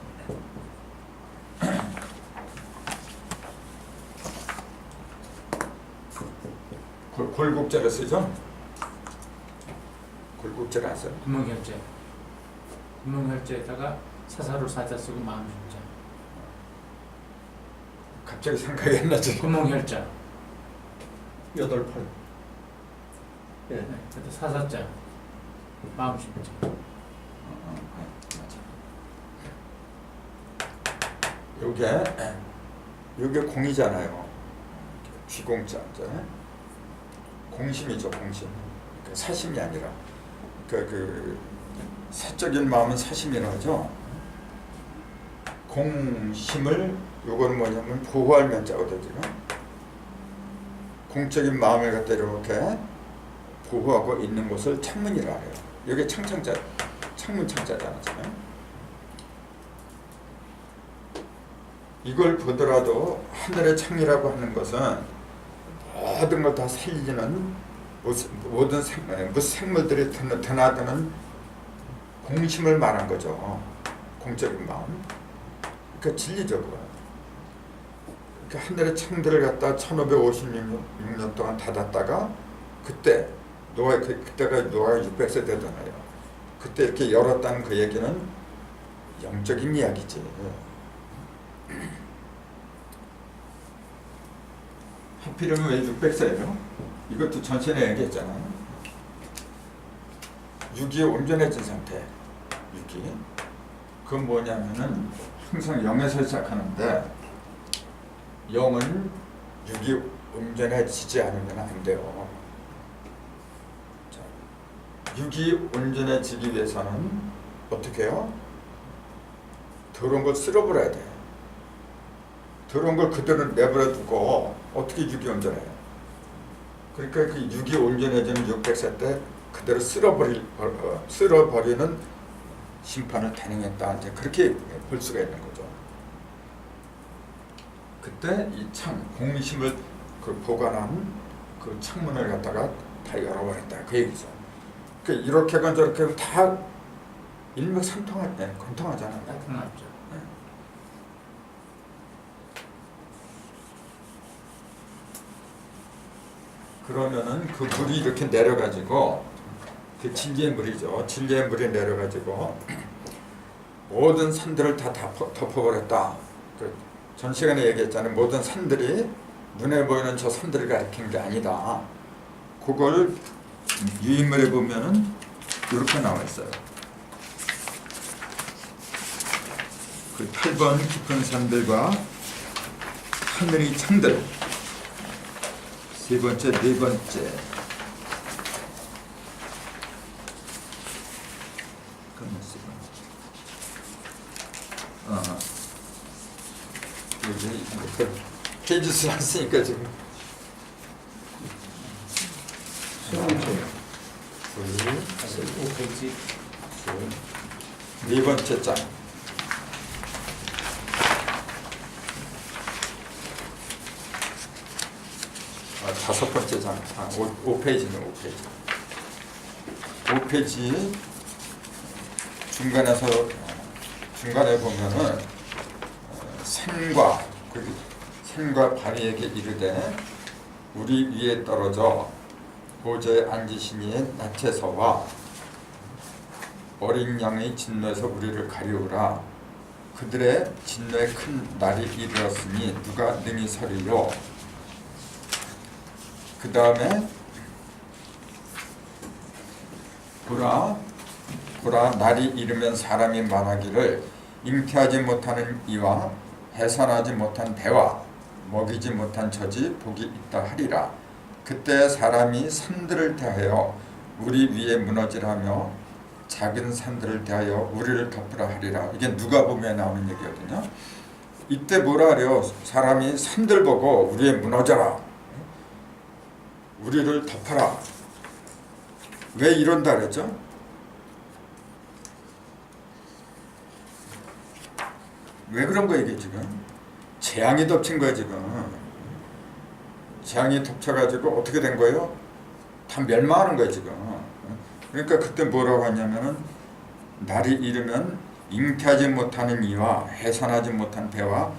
골국자를 쓰죠. 골국자를 안 써요. 구멍혈자. 구멍혈자에다가 사사로 사자 쓰고 마음술자. 갑자기 생각이 안 나죠. 구멍혈자. 8, 8. 예. 네, 그때 사사자. 마음술자. 요게 공이잖아요. 쥐공자. 공심이죠, 공심. 사심이 아니라. 그 사적인 마음은 사심이라고 하죠. 공심을 요거는 뭐냐면 보호할 면자거든요. 공적인 마음을 갖다 이렇게 보호하고 있는 것을 창문이라 해요. 이게 창자, 창문 창자잖아요. 이걸 보더라도 하늘의 창이라고 하는 것은 모든 걸 다 살리는 모든 생물들이 드나드는 공심을 말한 거죠. 공적인 마음. 그러니까 진리적으로. 그러니까 하늘의 창들을 갖다 1556년 동안 닫았다가 그때가 노아가 600세 되잖아요. 그때 이렇게 열었다는 그 얘기는 영적인 이야기지. 하필이면 왜 600세예요? 이것도 전신에 얘기했잖아요. 6이 온전해진 상태. 6이. 그건 뭐냐면은 항상 0에서 시작하는데 0은 6이 온전해지지 않으면 안 돼요. 자, 6이 온전해지기 위해서는 어떻게 해요? 더러운 걸 쓸어버려야 돼. 더러운 걸 그대로 내버려 두고 어떻게 6이 온전해요? 그러니까 그 6이 온전해지는 600세 때 그대로 쓸어버리는 심판을 단행했다. 이제 그렇게 볼 수가 있는 거죠. 그때 이 공심을 그 보관한 그 창문을 갖다가 다 열어버렸다. 그 얘기죠. 그러니까 이렇게건 저렇게건 다 일맥상통하잖아요. 나타났죠. 그러면은 그 물이 이렇게 내려가지고 그 진리의 물이죠. 진리의 물이 내려가지고 모든 산들을 다 덮어버렸다. 전 시간에 얘기했잖아요. 모든 산들이 눈에 보이는 저 산들을 가리킨 게 아니다. 그걸 유인물에 보면은 이렇게 나와 있어요. 그 8번 깊은 산들과 하늘의 창들. 세 번째, 네 번째. 여기 페이지 수 안 쓰니까 지금. 세 번째. 5페이지. 네 번째 장. 다섯 번째 장. 5페이지네, 5페이지. 5페이지 중간에 보면은 샘과 바리에게 이르되 우리 위에 떨어져 보좌에 앉으시니의 낯에서와 어린 양의 진노에서 우리를 가리우라. 그들의 진노의 큰 날이 이르렀으니 누가 능히 서리요. 그 다음에 보라 날이 이르면 사람이 말하기를 잉태하지 못하는 이와 해산하지 못한 배와 먹이지 못한 젖이 복이 있다 하리라. 그때 사람이 산들을 대하여 우리 위에 무너지라며 작은 산들을 대하여 우리를 덮으라 하리라. 이게 누가복음에 나오는 얘기거든요. 이때 뭐라 하래요? 사람이 산들 보고 우리 위에 무너져라, 우리를 덮어라. 왜 이런다 그랬죠? 왜 그런 거예요 이게 지금? 재앙이 덮친 거예요 지금. 재앙이 덮쳐가지고 어떻게 된 거예요? 다 멸망하는 거예요 지금. 그러니까 그때 뭐라고 하냐면은 날이 이르면 잉태하지 못하는 이와 해산하지 못한 배와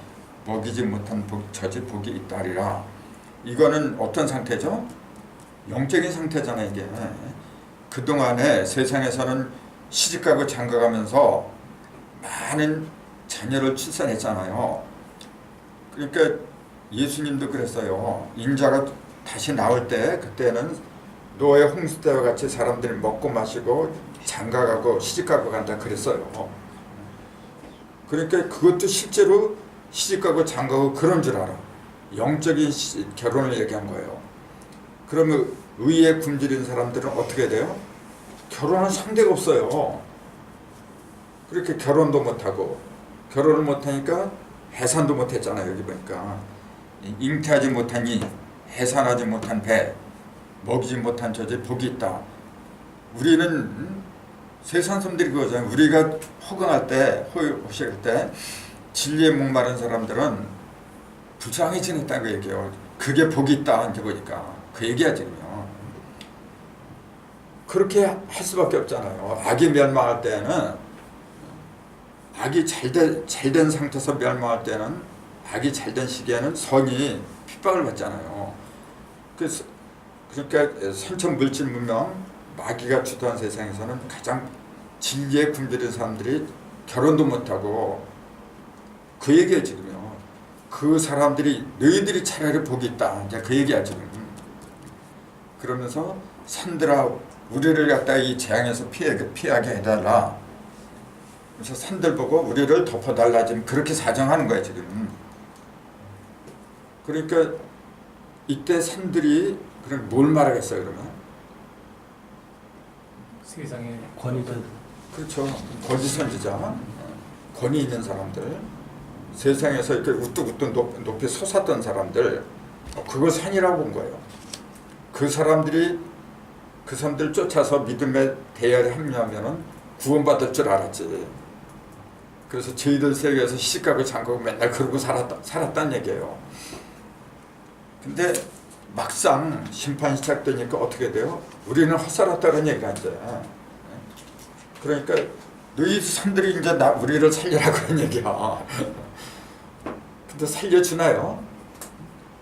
먹이지 못한 젖이 복이 있다리라. 이거는 어떤 상태죠? 영적인 상태잖아요 이게. 그동안에 세상에서는 시집가고 장가가면서 많은 자녀를 출산했잖아요. 그러니까 예수님도 그랬어요. 인자가 다시 나올 때 그때는 노아의 홍수 때와 같이 사람들이 먹고 마시고 장가가고 시집가고 간다 그랬어요. 그러니까 그것도 실제로 시집가고 장가가고 그런 줄 알아. 영적인 결혼을 얘기한 거예요. 그러면 의에 굶주린 사람들은 어떻게 돼요? 결혼할 상대가 없어요. 그렇게 결혼도 못하고, 결혼을 못하니까 해산도 못했잖아요. 여기 보니까 잉태하지 못하니 해산하지 못한 배, 먹이지 못한 젖에 복이 있다. 우리는 세상 사람들이 그거잖아요. 우리가 허공할 때, 호식할 때 진리에 목마른 사람들은 불쌍히 지냈다는 거 얘기해요. 그게 복이 있다. 이제 보니까 그 얘기야 지금요. 그렇게 할 수밖에 없잖아요. 악이 멸망할 때는, 악이 잘된 상태에서 멸망할 때는, 악이 잘된 시기에는 선이 핍박을 받잖아요. 그러니까 선천 물질 문명, 마귀가 주도한 세상에서는 가장 진리에 굶주린 사람들이 결혼도 못하고, 그 얘기예요 지금요. 그 사람들이 너희들이 차라리 복이 있다. 이제 그 얘기야 지금. 그러면서 산들아 우리를 갖다 이 재앙에서 피하게 해달라. 그래서 산들 보고 우리를 덮어달라. 지금 그렇게 사정하는 거야 지금. 그러니까 이때 산들이 그럼 뭘 말하겠어요 그러면? 세상에 권위들. 그렇죠. 거짓 선지자, 권위 있는 사람들, 세상에서 이렇게 우뚝우뚝 높이 솟았던 사람들, 그걸 산이라고 본 거예요. 그 사람들 쫓아서 믿음의 대열에 합류하면은 구원받을 줄 알았지. 그래서 저희들 세계에서 시집가고 장가고 맨날 그러고 살았다는 얘기예요. 근데 막상 심판이 시작되니까 어떻게 돼요? 우리는 헛살았다는 얘기가 이제. 그러니까 너희 산들이 이제 우리를 살리라고 하는 얘기야. 근데 살려주나요?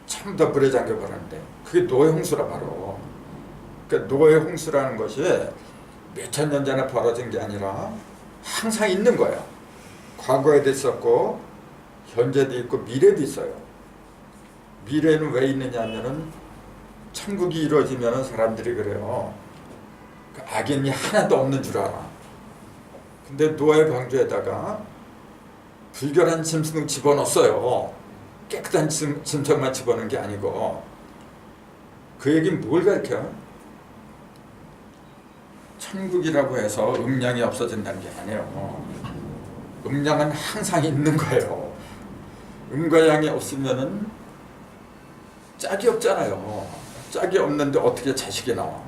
전부 다 물에 잠겨버렸는데. 그게 노예 홍수라 바로. 그러니까 노예 홍수라는 것이 몇천 년 전에 벌어진 게 아니라 항상 있는 거예요. 과거에도 있었고 현재도 있고 미래도 있어요. 미래는 왜 있느냐 하면은 천국이 이루어지면은 사람들이 그래요. 그 악인이 하나도 없는 줄 알아. 근데 노아의 방주에다가 불결한 짐승 집어넣었어요. 깨끗한 짐승만 집어넣은 게 아니고. 그 얘기는 뭘 가르쳐요? 천국이라고 해서 음양이 없어진다는 게 아니에요. 음양은 항상 있는 거예요. 음과 양이 없으면은 짝이 없잖아요. 짝이 없는데 어떻게 자식이 나와?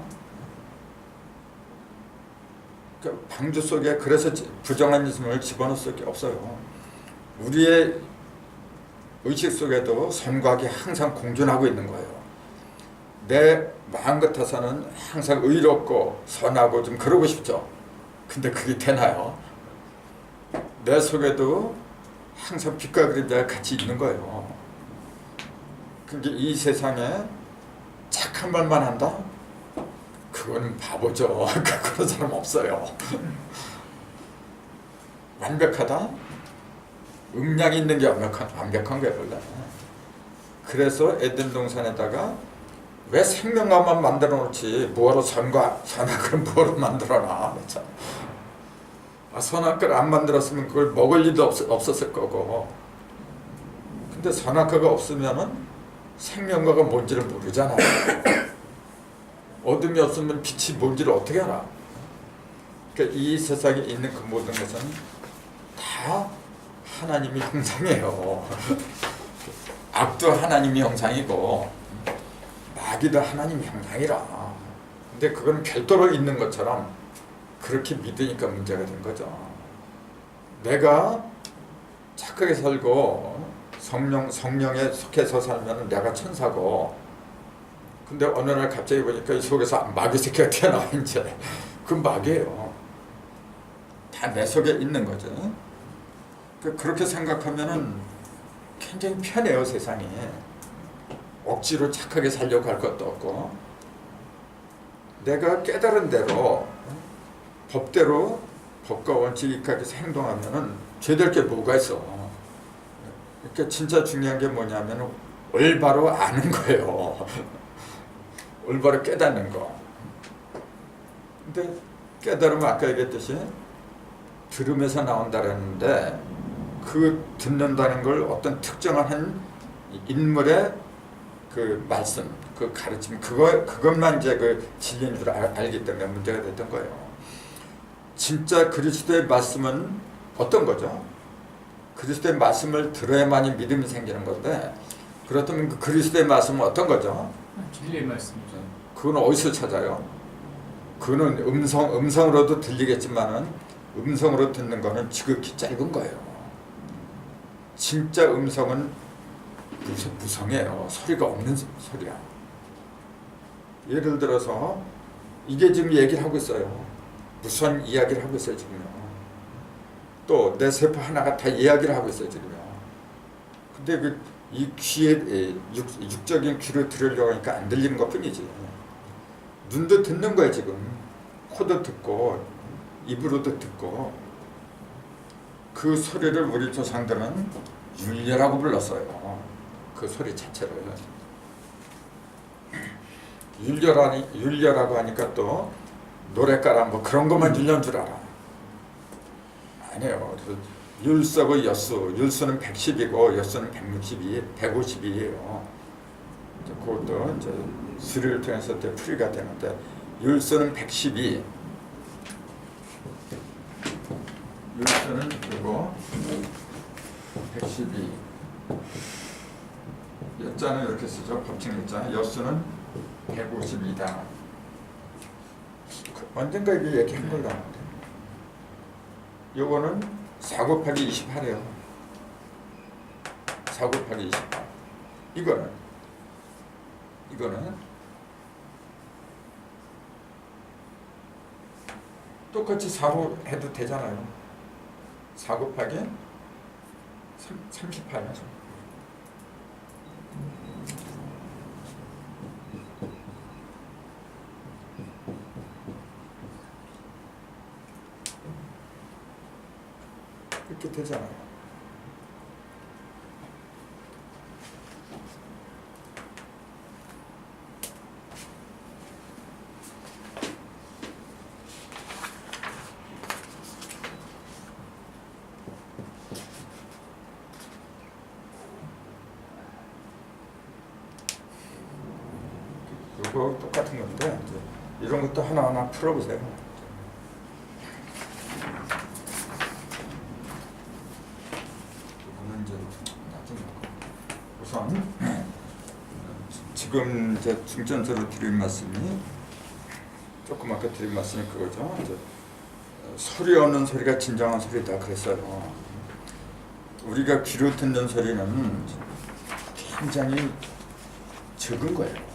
그 방주 속에 그래서 부정한 있음을 집어넣을 수밖에 없어요. 우리의 의식 속에도 선과 악이 항상 공존하고 있는 거예요. 내 마음 같아서는 항상 의롭고 선하고 좀 그러고 싶죠. 근데 그게 되나요? 내 속에도 항상 빛과 그림자가 같이 있는 거예요. 근데 이 세상에 착한 말만 한다? 그거는 바보죠. 그런 사람 없어요. 완벽하다? 음량이 있는 게 완벽한 거야 원래. 그래서 에덴 동산에다가 왜 생명과만 만들어 놓지 뭐하러 선악을 뭐하러 만들어놔. 선악과를 안 만들었으면 그걸 먹을 일도 없었을 거고. 근데 선악과가 없으면은 생명과가 뭔지를 모르잖아. 어둠이 없으면 빛이 뭔지를 어떻게 알아. 그러니까 이 세상에 있는 그 모든 것은 다 하나님의 형상이에요. 악도 하나님의 형상이고 마귀도 하나님의 형상이라. 근데 그건 별도로 있는 것처럼 그렇게 믿으니까 문제가 된 거죠. 내가 착하게 살고 성령에 속해서 살면 내가 천사고, 근데 어느 날 갑자기 보니까 이 속에서 마귀 새끼가 튀어나와. 이제 그 마귀예요. 다 내 속에 있는 거죠. 그렇게 생각하면은 굉장히 편해요. 세상이. 억지로 착하게 살려고 할 것도 없고, 내가 깨달은 대로 법대로 법과 원칙에 입각해서 행동하면은 죄될 게 뭐가 있어. 그러니까 진짜 중요한 게 뭐냐면 올바로 아는 거예요. 올바로 깨닫는 거. 근데 깨달으면 아까 얘기했듯이 들음에서 나온다라는데, 그 듣는다는 걸 어떤 특정한 인물의 그 말씀, 그 가르침, 그것만 이제 그 진리인 줄 알기 때문에 문제가 됐던 거예요. 진짜 그리스도의 말씀은 어떤 거죠? 그리스도의 말씀을 들어야만이 믿음이 생기는 건데, 그렇다면 그 그리스도의 말씀은 어떤 거죠? 진리의 말씀이죠. 그건 어디서 찾아요? 그거는 음성으로도 들리겠지만은 음성으로 듣는 거는 지극히 짧은 거예요. 진짜 음성은 무성해요. 소리가 없는 소리야. 예를 들어서 이게 지금 얘기를 하고 있어요. 무슨 이야기를 하고 있어요 지금요. 또 내 세포 하나가 다 이야기를 하고 있어요 지금요. 근데 이 귀에 육적인 귀로 들으려고 하니까 안 들리는 것 뿐이지. 눈도 듣는 거야 지금. 코도 듣고 입으로도 듣고. 그 소리를 우리 조상들은 율려라고 불렀어요. 그 소리 자체를. 율려라고 하니까 또 노래가라 뭐 그런 것만 율려인 줄 알아. 아니에요. 율서고 여수. 율서는 110이고 여수는 150이에요. 그것도 이제 수리를 통해서 풀이가 되는데, 율서는 112. 율서는 그리고 112. 여자는 이렇게 쓰죠. 법칙 여자. 여수는 152다. 언젠가 이게 얘기한 걸로 아는데. 요거는 4 곱하기 28이에요. 4 곱하기 28. 이거는 똑같이 4로 해도 되잖아요. 4 곱하기 38이죠. 이렇게 되잖아요. 이거 똑같은 건데 이런 것도 하나하나 풀어보세요. 이거는 이제 나중에 우선 지금 이제 중점적으로 드린 말씀이 조금 아까 드린 말씀이 그거죠. 이제 소리 없는 소리가 진정한 소리다 그랬어요. 우리가 귀로 듣는 소리는 굉장히 적은 거예요.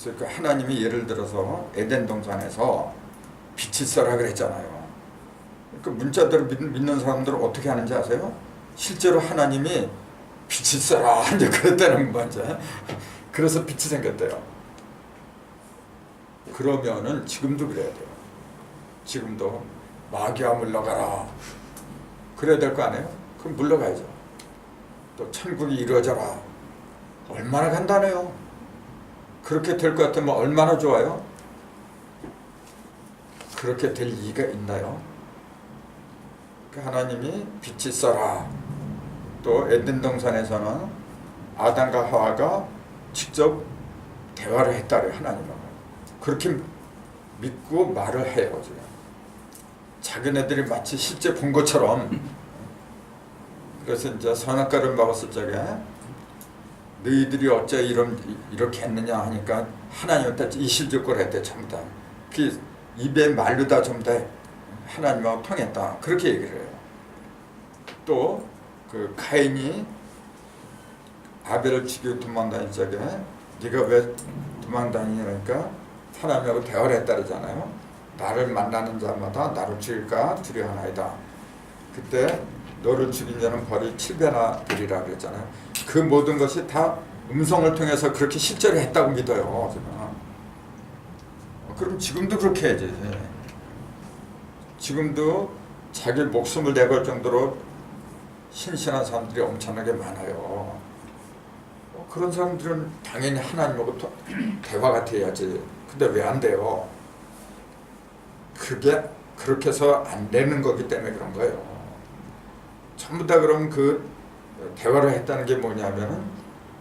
그래서 그 하나님이 예를 들어서 에덴 동산에서 빛이 있어라 그랬잖아요. 그 문자대로 믿는 사람들은 어떻게 하는지 아세요? 실제로 하나님이 빛이 있어라 이제 그랬다는 거 이제. 그래서 빛이 생겼대요. 그러면은 지금도 그래야 돼요. 지금도 마귀야 물러가라. 그래야 될 거 아니에요? 그럼 물러가야죠. 또 천국이 이루어져라. 얼마나 간단해요. 그렇게 될 것 같으면 얼마나 좋아요. 그렇게 될 이유가 있나요? 하나님이 빛이 있어라. 또 에덴 동산에서는 아담과 하와가 직접 대화를 했다래요. 하나님하고. 그렇게 믿고 말을 해요. 지금. 자기네들이 마치 실제 본 것처럼. 그래서 이제 선악과를 먹었을 적에 너희들이 어째 이렇게 했느냐 하니까 하나님한테 이실직고를 했대. 전부 다. 그 입에 말로 다 전부 다 하나님하고 통했다. 그렇게 얘기를 해요. 또 그 가인이 아벨을 죽이고 도망다닐 적에 네가 왜 도망다니냐니까 하나님하고 대화를 했다 그러잖아요. 나를 만나는 자마다 나를 죽일까 두려워하나이다. 그때 너를 죽인 자는 벌이 7배나 되리라 그랬잖아요. 그 모든 것이 다 음성을 통해서 그렇게 실제로 했다고 믿어요. 그럼 지금도 그렇게 해야지. 지금도 자기 목숨을 내걸 정도로 신실한 사람들이 엄청나게 많아요. 그런 사람들은 당연히 하나님하고 대화가 돼야지. 근데 왜 안 돼요? 그게 그렇게 해서 안 되는 거기 때문에 그런 거예요. 전부 다 그럼 그 대화를 했다는 게 뭐냐면은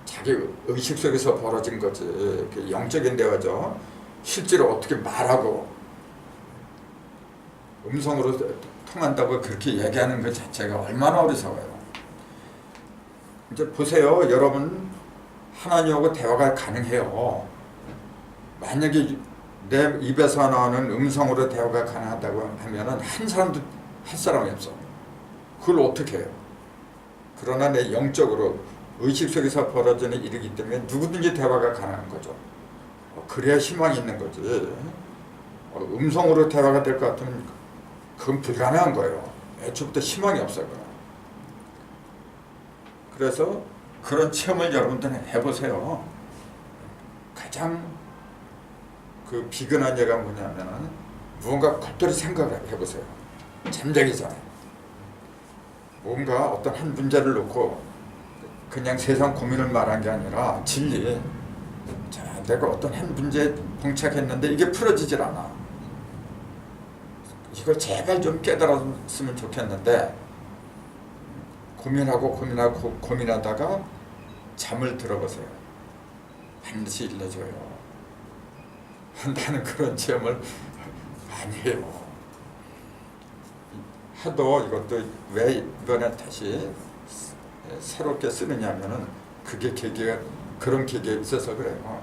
자기 의식 속에서 벌어진 거지. 그 영적인 대화죠. 실제로 어떻게 말하고 음성으로 통한다고 그렇게 얘기하는 것 자체가 얼마나 어리석어요. 이제 보세요. 여러분 하나님하고 대화가 가능해요. 만약에 내 입에서 나오는 음성으로 대화가 가능하다고 하면은 한 사람도 할 사람이 없어. 그걸 어떻게 해요? 그러나 내 영적으로 의식 속에서 벌어지는 일이기 때문에 누구든지 대화가 가능한 거죠. 그래야 희망이 있는 거지. 음성으로 대화가 될 것 같으면 그건 불가능한 거예요. 애초부터 희망이 없어요. 그래서 그런 체험을 여러분들은 해보세요. 가장 그 비근한 예가 뭐냐면은 무언가 겉돌이 생각을 해보세요. 잠자기 전에 뭔가 어떤 한 문제를 놓고 그냥 세상 고민을 말한 게 아니라 진리. 자, 내가 어떤 한 문제에 봉착했는데 이게 풀어지질 않아. 이걸 제발 좀 깨달았으면 좋겠는데 고민하다가 잠을 들어보세요. 반드시 일러줘요. 나는 그런 체험을 많이 해요. 하도 이것도 왜 이번에 다시 새롭게 쓰느냐면은 그게 그런 계기가 있어서 그래요.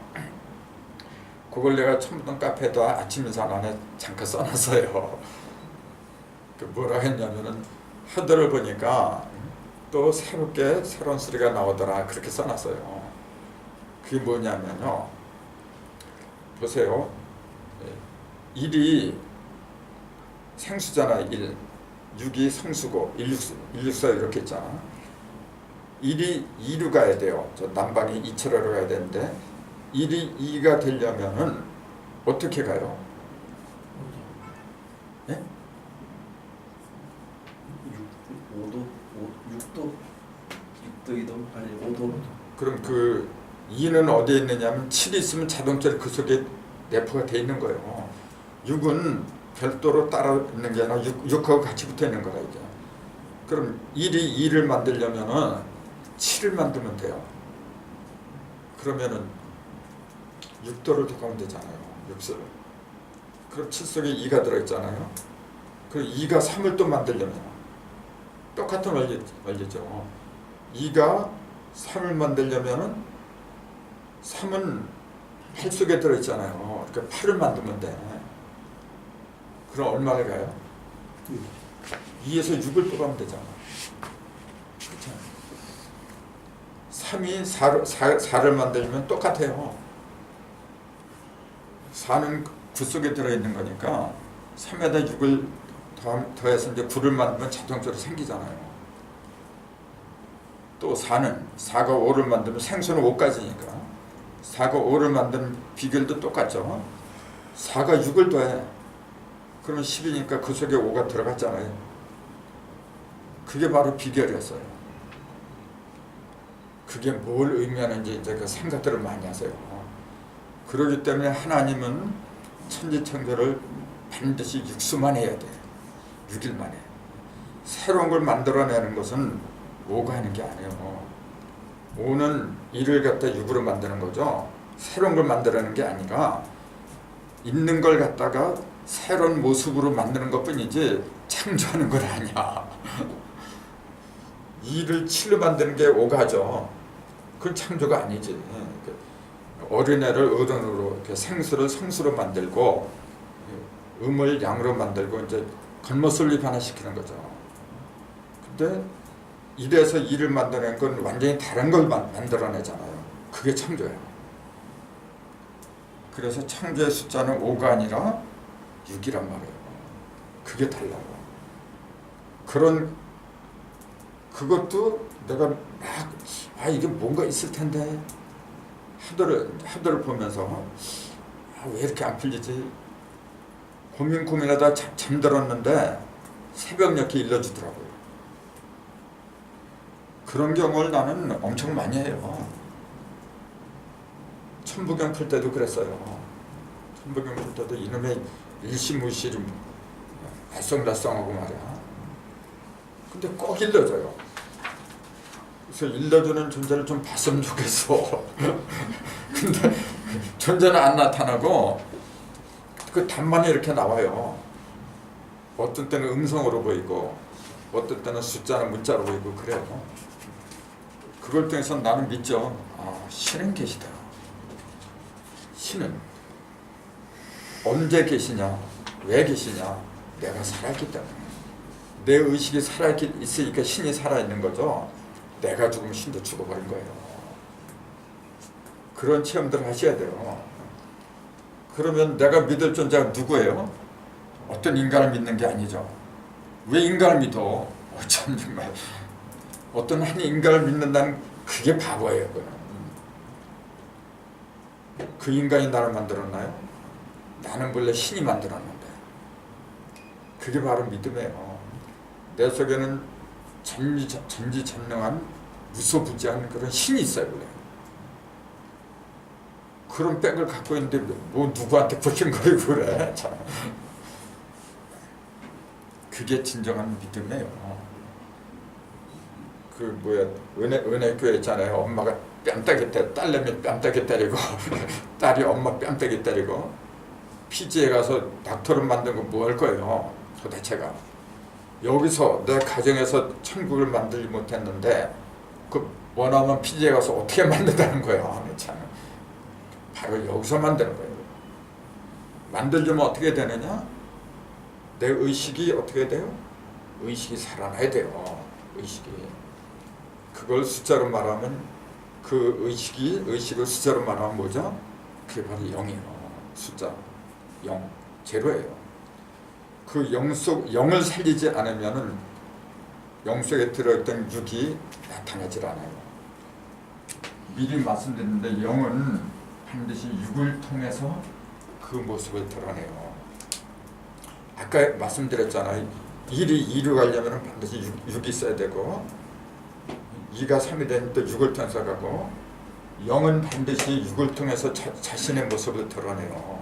그걸 내가 첨부동 카페도 아침 인사 안에 잠깐 써놨어요. 그 뭐라 했냐면은 하드를 보니까 또 새로운 소리가 나오더라. 그렇게 써놨어요. 그게 뭐냐면요. 보세요. 1이 생수잖아. 1. 6이 성수고 164 이렇게 있잖아. 1이 2로 가야 돼요. 저 남방이 2차로로 가야 되는데 1이 2가 되려면은 어떻게 가요? 예? 6도 이동 아니 5도. 그럼 그 2는 어디에 있느냐면 7이 있으면 자동차로 그 속에 내포가 돼 있는 거예요. 6은 별도로 따라 있는 게 아니라 6하고 같이 붙어 있는 거라 이게. 그럼 1이 2를 만들려면은 7을 만들면 돼요. 그러면은 6도를 더 가면 되잖아요. 6을. 그럼 7 속에 2가 들어있잖아요. 그럼 2가 3을 또 만들려면 똑같은 원리죠. 2가 3을 만들려면은 3은 8 속에 들어있잖아요. 그러니까 8을 만들면 돼. 그럼 얼마를 가요? 2에서 6을 뽑으면 되잖아. 그렇죠? 3이 4를 만들면 똑같아요. 4는 9 속에 들어있는 거니까 3에다 6을 더해서 이제 9를 만들면 자동적으로 생기잖아요. 또 4는 4가 5를 만들면 생수는 5까지니까 4가 5를 만드는 비결도 똑같죠. 4가 6을 더해. 그러면 10이니까 그 속에 5가 들어갔잖아요. 그게 바로 비결이었어요. 그게 뭘 의미하는지 이제 그 생각들을 많이 하세요. 그렇기 때문에 하나님은 천지창조를 반드시 육수만 해야 돼. 6일 만에. 새로운 걸 만들어내는 것은 5가 하는 게 아니에요. 5는 1을 갖다 6으로 만드는 거죠. 새로운 걸 만들어내는 게 아니라 있는 걸 갖다가 새로운 모습으로 만드는 것뿐이지 창조하는 건 아니야. 2를 7로 만드는 게 5가죠. 그건 창조가 아니지. 어린애를 어른으로, 생수를 성수로 만들고 음을 양으로 만들고 이제 겉모습을 변화시키는 거죠. 근데 1에서 2를 만드는 건 완전히 다른 걸 만들어내잖아요. 그게 창조예요. 그래서 창조의 숫자는 5가 아니라 6이란 말이에요. 그게 달라요. 그것도 내가 막 이게 뭔가 있을 텐데 하도를 보면서 왜 이렇게 안 풀리지? 고민하다 잠들었는데 새벽녘에 일러주더라고요. 그런 경우를 나는 엄청 많이 해요. 천부경 풀 때도 그랬어요. 천부경 풀 때도 이놈의 일시무실이 알쏭달쏭하고 말이야. 근데 꼭 일러줘요. 그래서 일러주는 존재를 좀 봤으면 좋겠어. 근데 존재는 안 나타나고 그 답만이 이렇게 나와요. 어떤 때는 음성으로 보이고 어떤 때는 숫자나 문자로 보이고 그래요. 그걸 통해서 나는 믿죠. 신은 계시다. 신은 언제 계시냐, 왜 계시냐, 내가 살아있기 때문에. 내 의식이 살아있으니까 신이 살아있는 거죠. 내가 죽으면 신도 죽어버린 거예요. 그런 체험들을 하셔야 돼요. 그러면 내가 믿을 존재가 누구예요? 어떤 인간을 믿는 게 아니죠. 왜 인간을 믿어? 참 정말 어떤 한 인간을 믿는다는 그게 바보예요. 그 인간이 나를 만들었나요? 나는 본래 신이 만들었는데. 그게 바로 믿음이에요. 내 속에는 전지전능한 무소부지한 그런 신이 있어요. 그래. 그런 백을 갖고 있는데 뭐 누구한테 불신거리고 그래. 참. 그게 진정한 믿음이에요. 은혜 교회 있잖아요. 엄마가 뺨때기 딸내미 뺨때기 때리고 딸이 엄마 뺨때기 때리고 피지에 가서 닥터를 만든 거 뭐 할 거예요. 도대체가. 여기서 내 가정에서 천국을 만들지 못했는데 그 원하면 피지에 가서 어떻게 만든다는 거예요. 참. 바로 여기서 만드는 거예요. 만들려면 어떻게 되느냐? 내 의식이 어떻게 돼요? 의식이 살아나야 돼요. 의식이. 그걸 숫자로 말하면 그 의식을 숫자로 말하면 뭐죠? 그게 바로 0이에요. 숫자 0, 제로예요. 그 0을 살리지 않으면은 0 속에 들어있던 6이 나타나질 않아요. 미리 말씀드렸는데 0은 반드시 6을 통해서 그 모습을 드러내요. 아까 말씀드렸잖아요. 1이 2로 가려면 반드시 6이 있어야 되고 2가 3이 되면 또 6을 통해서 가고 0은 반드시 6을 통해서 자신의 모습을 드러내요.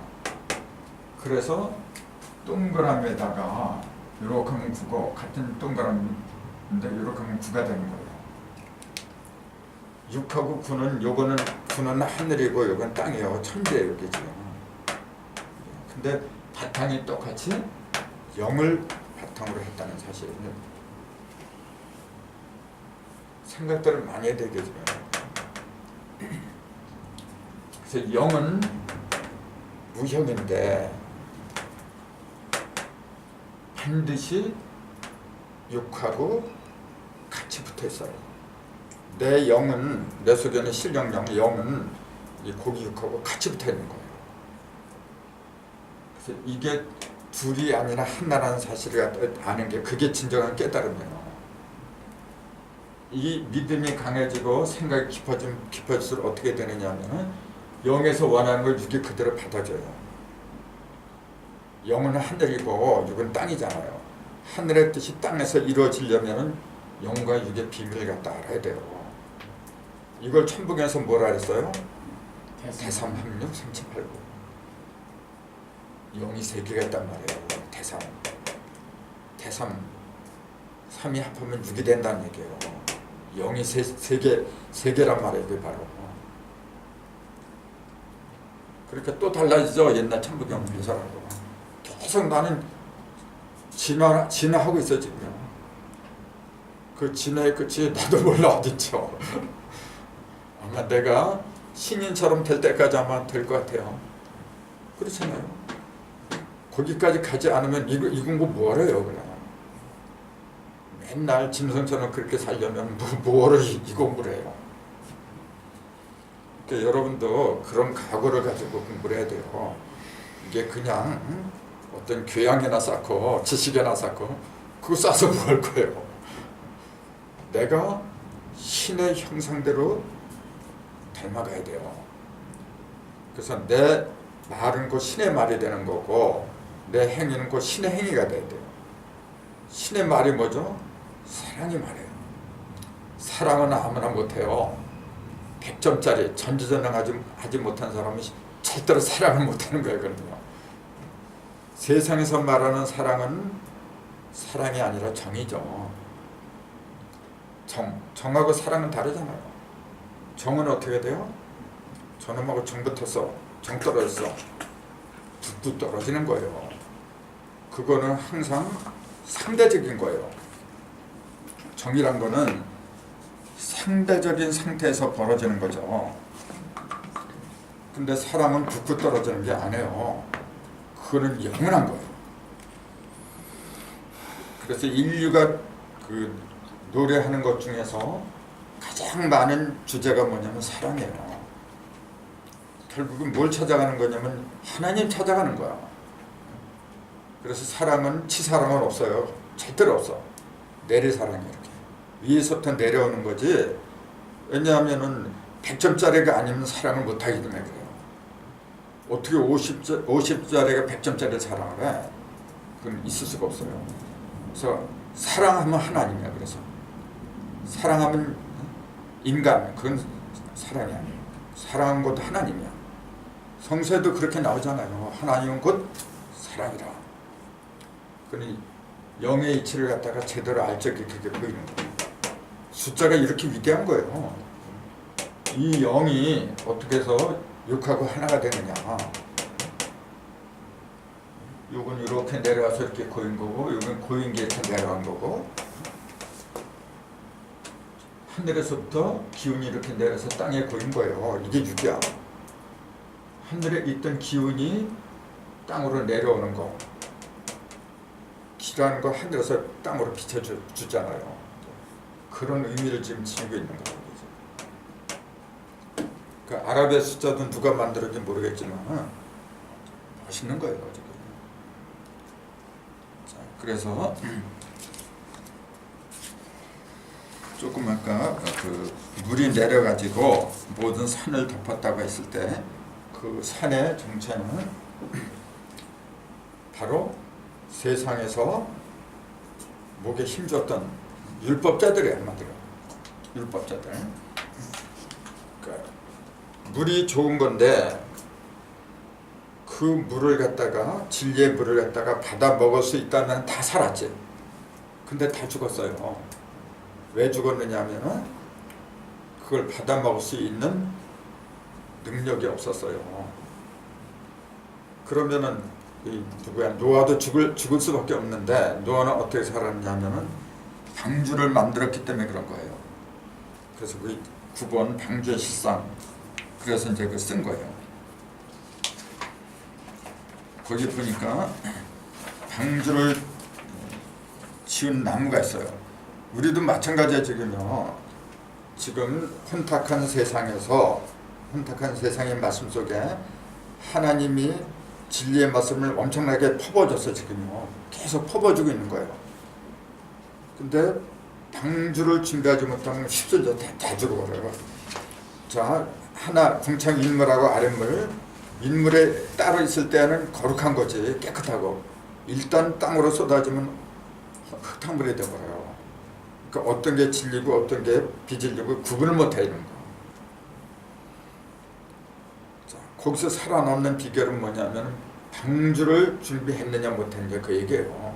그래서 동그라미에다가 이렇게 하면 9고 같은 동그라미인데 이렇게 하면 9가 되는 거예요. 6하고 9는 요거는 9는 하늘이고 요건 땅이에요. 천지예요. 이게 지금. 근데 바탕이 똑같이 0을 바탕으로 했다는 사실은 생각들을 많이 해야 되겠죠. 그래서 0은 무형인데 반드시 6하고 같이 붙어 있어요. 내 0은 내 속에는 실령령 0은 이 고기 6하고 같이 붙어 있는 거예요. 그래서 이게 둘이 아니라 하나라는 사실을 아는 게 그게 진정한 깨달음이에요. 이 믿음이 강해지고 생각이 깊어질수록 어떻게 되느냐 하면 영에서 원하는 걸 육이 그대로 받아줘요. 영은 하늘이고 육은 땅이잖아요. 하늘의 뜻이 땅에서 이루어지려면 영과 육의 비밀을 갖다 알아야 돼요. 이걸 천북에서 뭐라 그랬어요? 대삼합육 삼七팔구. 영이 세 개가 있단 말이에요. 대삼 3이 합하면 6이 된다는 얘기예요. 영이 세 개란 말이에요. 그게 바로. 그러니까 또 달라지죠. 옛날 천부경 묘사라고. 계속 나는 진화하고 있어 지금. 그 진화의 끝이 나도 몰라 어딨죠. 아마 내가 신인처럼 될 때까지 아마 될 것 같아요. 그렇잖아요. 거기까지 가지 않으면 이 공부 뭐래요 그냥. 맨날 짐승처럼 그렇게 살려면 뭐를 이 공부를 해요. 그러니까 여러분도 그런 각오를 가지고 공부를 해야 돼요. 이게 그냥 어떤 교양이나 쌓고 지식이나 쌓고 그거 쌓아서 뭐 할 거예요. 내가 신의 형상대로 닮아가야 돼요. 그래서 내 말은 곧 신의 말이 되는 거고 내 행위는 곧 신의 행위가 돼야 돼요. 신의 말이 뭐죠? 사랑이 말이에요. 사랑은 아무나 못해요. 100점짜리 전지전능하지 못한 사람은 절대로 사랑을 못하는 거예요. 그러면 세상에서 말하는 사랑은 사랑이 아니라 정이죠. 정하고 사랑은 다르잖아요. 정은 어떻게 돼요? 저놈하고 정 붙었어. 정 떨어졌어. 뚝뚝 떨어지는 거예요. 그거는 항상 상대적인 거예요. 정이란 거는 상대적인 상태에서 벌어지는 거죠. 근데 사랑은 붙고 떨어지는 게 아니에요. 그거는 영원한 거예요. 그래서 인류가 그 노래하는 것 중에서 가장 많은 주제가 뭐냐면 사랑이에요. 결국은 뭘 찾아가는 거냐면 하나님 찾아가는 거야. 그래서 사랑은 치사랑은 없어요. 절대로 없어. 내리사랑이 이렇게 위에서부터 내려오는 거지. 왜냐하면은 100점짜리가 아니면 사랑을 못하기 때문에 그래요. 어떻게 50짜리가 100점짜리 사랑을 해? 그건 있을 수가 없어요. 그래서 사랑하면 하나님이야. 그래서 사랑하면 인간, 그건 사랑이 아니에요. 사랑한 것도 하나님이야. 성서에도 그렇게 나오잖아요. 하나님은 곧 사랑이라. 그러니 영의 이치를 갖다가 제대로 알 적이 그게 보이는 거예요. 숫자가 이렇게 위대한 거예요. 이 영이 어떻게 해서 육하고 하나가 되느냐. 요건 이렇게 내려와서 이렇게 고인 거고, 요건 고인 게 이렇게 내려간 거고, 하늘에서부터 기운이 이렇게 내려서 땅에 고인 거예요. 이게 육이야. 하늘에 있던 기운이 땅으로 내려오는 거. 기라는 거 하늘에서 땅으로 비춰주잖아요. 그런 의미를 지금 지니고 있는 거예요. 그 아랍의 숫자도 누가 만들었는지 모르겠지만 멋있는 거예요. 지금. 자, 그래서 조금 아까 그 물이 내려가지고 모든 산을 덮었다고 했을 때 그 산의 정체는 바로 세상에서 목에 힘줬던 율법자들이 한마디로 율법자들. 그러니까 물이 좋은 건데 그 물을 갖다가 진리의 물을 갖다가 받아 먹을 수 있다면 다 살았지. 근데 다 죽었어요. 왜 죽었느냐 하면은 그걸 받아 먹을 수 있는 능력이 없었어요. 그러면은 이 누구야? 노아도 죽을 수밖에 없는데 노아는 어떻게 살았냐면은 방주를 만들었기 때문에 그런 거예요. 그래서 그 9번 방주의 실상. 그래서 이제 그 쓴 거예요. 거기 보니까 방주를 지은 나무가 있어요. 우리도 마찬가지야 지금요. 지금 혼탁한 세상의 말씀 속에 하나님이 진리의 말씀을 엄청나게 퍼부어줘서 지금요 계속 퍼부어주고 있는 거예요. 근데 방주를 준비하지 못하면 십선조 다 죽어버려요. 자, 하나 궁창 인물하고 아랫물, 인물에 따로 있을 때는 거룩한 거지, 깨끗하고, 일단 땅으로 쏟아지면 흙탕물이 되어버려요. 그러니까 어떤 게 진리고 어떤 게 비진리고 구분을 못해 이런 거. 자, 거기서 살아남는 비결은 뭐냐면 방주를 준비했느냐 못했느냐 그 얘기예요.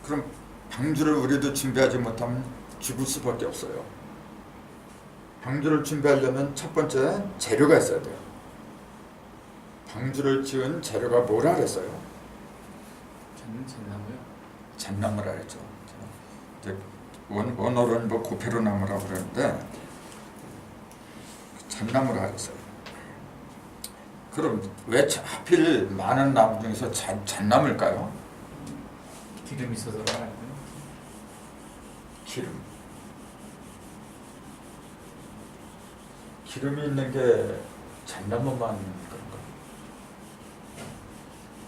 그럼 방주를 우리도 준비하지 못하면 죽을 수밖에 없어요. 방주를 준비하려면 첫 번째 재료가 있어야 돼요. 방주를 지은 재료가 뭐라 그랬어요? 잣나무요? 잣나무라 그랬죠. 이제 원어로는 뭐 고페로나무라고 그러는데 잣나무라 그랬어요. 그럼 왜 하필 많은 나무 중에서 잣나무일까요? 기름이 있어서 알아요. 기름이 있는 게 잣나무만 그런가?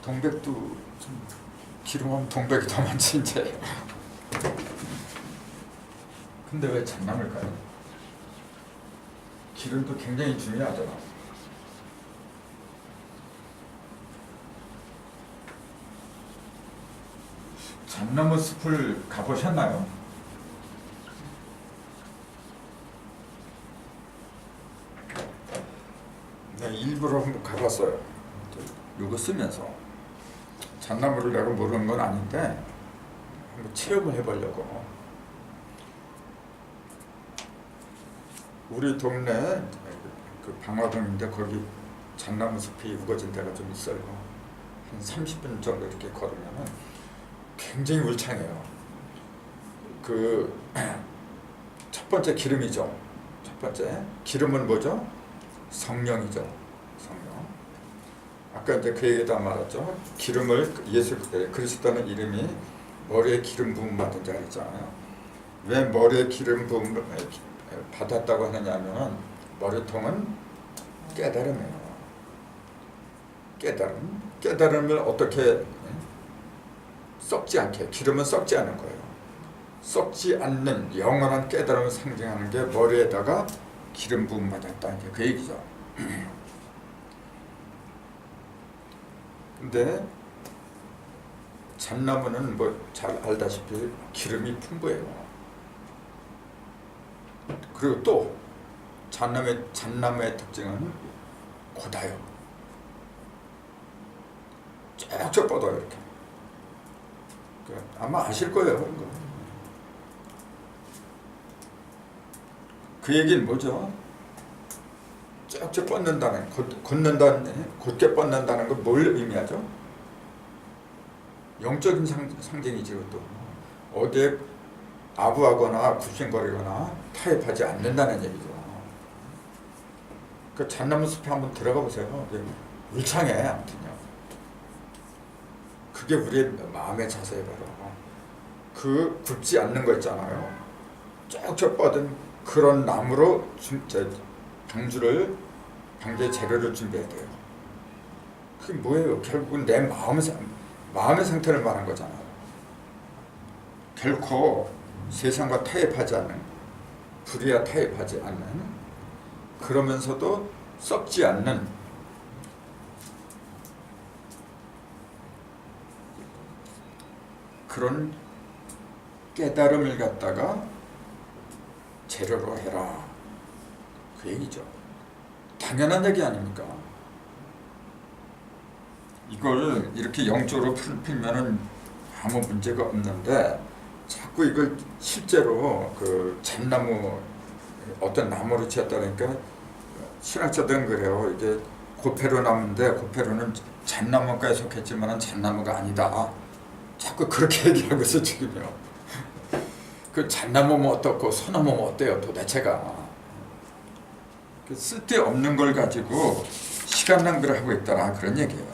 동백도 좀 기름하면 동백이 더 많지 이제. 근데 왜 잣나무일까요? 기름도 굉장히 중요하잖아. 잣나무 숲을 가보셨나요? 네, 일부러 한번 가봤어요. 이거 쓰면서 잣나무를 내가 모르는 건 아닌데 한번 체험을 해보려고. 우리 동네 그 방화동인데 거기 잣나무 숲이 우거진 데가 좀 있어요. 한 30분 정도 이렇게 걸으면 굉장히 울창해요. 그 첫 번째 기름이죠. 첫 번째 기름은 뭐죠? 성령이죠. 성령. 아까 이제 그 얘기도 말했죠. 기름을 예수 그리스도는 이름이 머리에 기름 부음 받은 자 그랬잖아요. 왜 머리에 기름 부음 받았다고 하느냐면 머리통은 깨달음이에요. 깨달음을 어떻게 썩지 않게, 기름은 썩지 않은 거예요. 썩지 않는 영원한 깨달음을 상징하는 게 머리에다가 기름 부음 받았다 이제 그 얘기죠. 근데 잣나무는 뭐 잘 알다시피 기름이 풍부해요. 그리고 또 잣나무의 특징은 고다요. 쫙쫙 뻗어요 이렇게. 아마 아실 거예요. 이거. 그 얘기는 뭐죠? 쫙쫙 뻗는다는, 걷는다는, 곧게 뻗는다는 건 뭘 의미하죠? 영적인 상징이지. 그것도 어디에 아부하거나 굽신거리거나 타협하지 않는다는 얘기죠. 그 잣나무 숲에 한번 들어가 보세요. 울창해. 아무튼요. 그게 우리의 마음의 자세에 바로 그 굽지 않는 거 있잖아요. 쭉쭉 뻗은 그런 나무로 방주의 재료를 준비해야 돼요. 그게 뭐예요? 결국은 내 마음의 상태를 말한 거잖아요. 결코 세상과 타협하지 않는, 불의와 타협하지 않는, 그러면서도 썩지 않는 그런 깨달음을 갖다가 재료로 해라. 그 얘기죠. 당연한 얘기 아닙니까? 이걸 이렇게 영적으로 풀면은 아무 문제가 없는데 자꾸 이걸 실제로 그 잣나무 어떤 나무로 지었다 그러니까 신학자들은 그래요. 이게 고페로 나무인데 고페로는 잣나무가에 속했지만 잣나무가 아니다. 자꾸 그렇게 얘기하고 있어 지금요. 그 잣나무면 어떻고 소나무면 어때요 도대체가. 그 쓸데없는 걸 가지고 시간 낭비를 하고 있다 그런 얘기예요.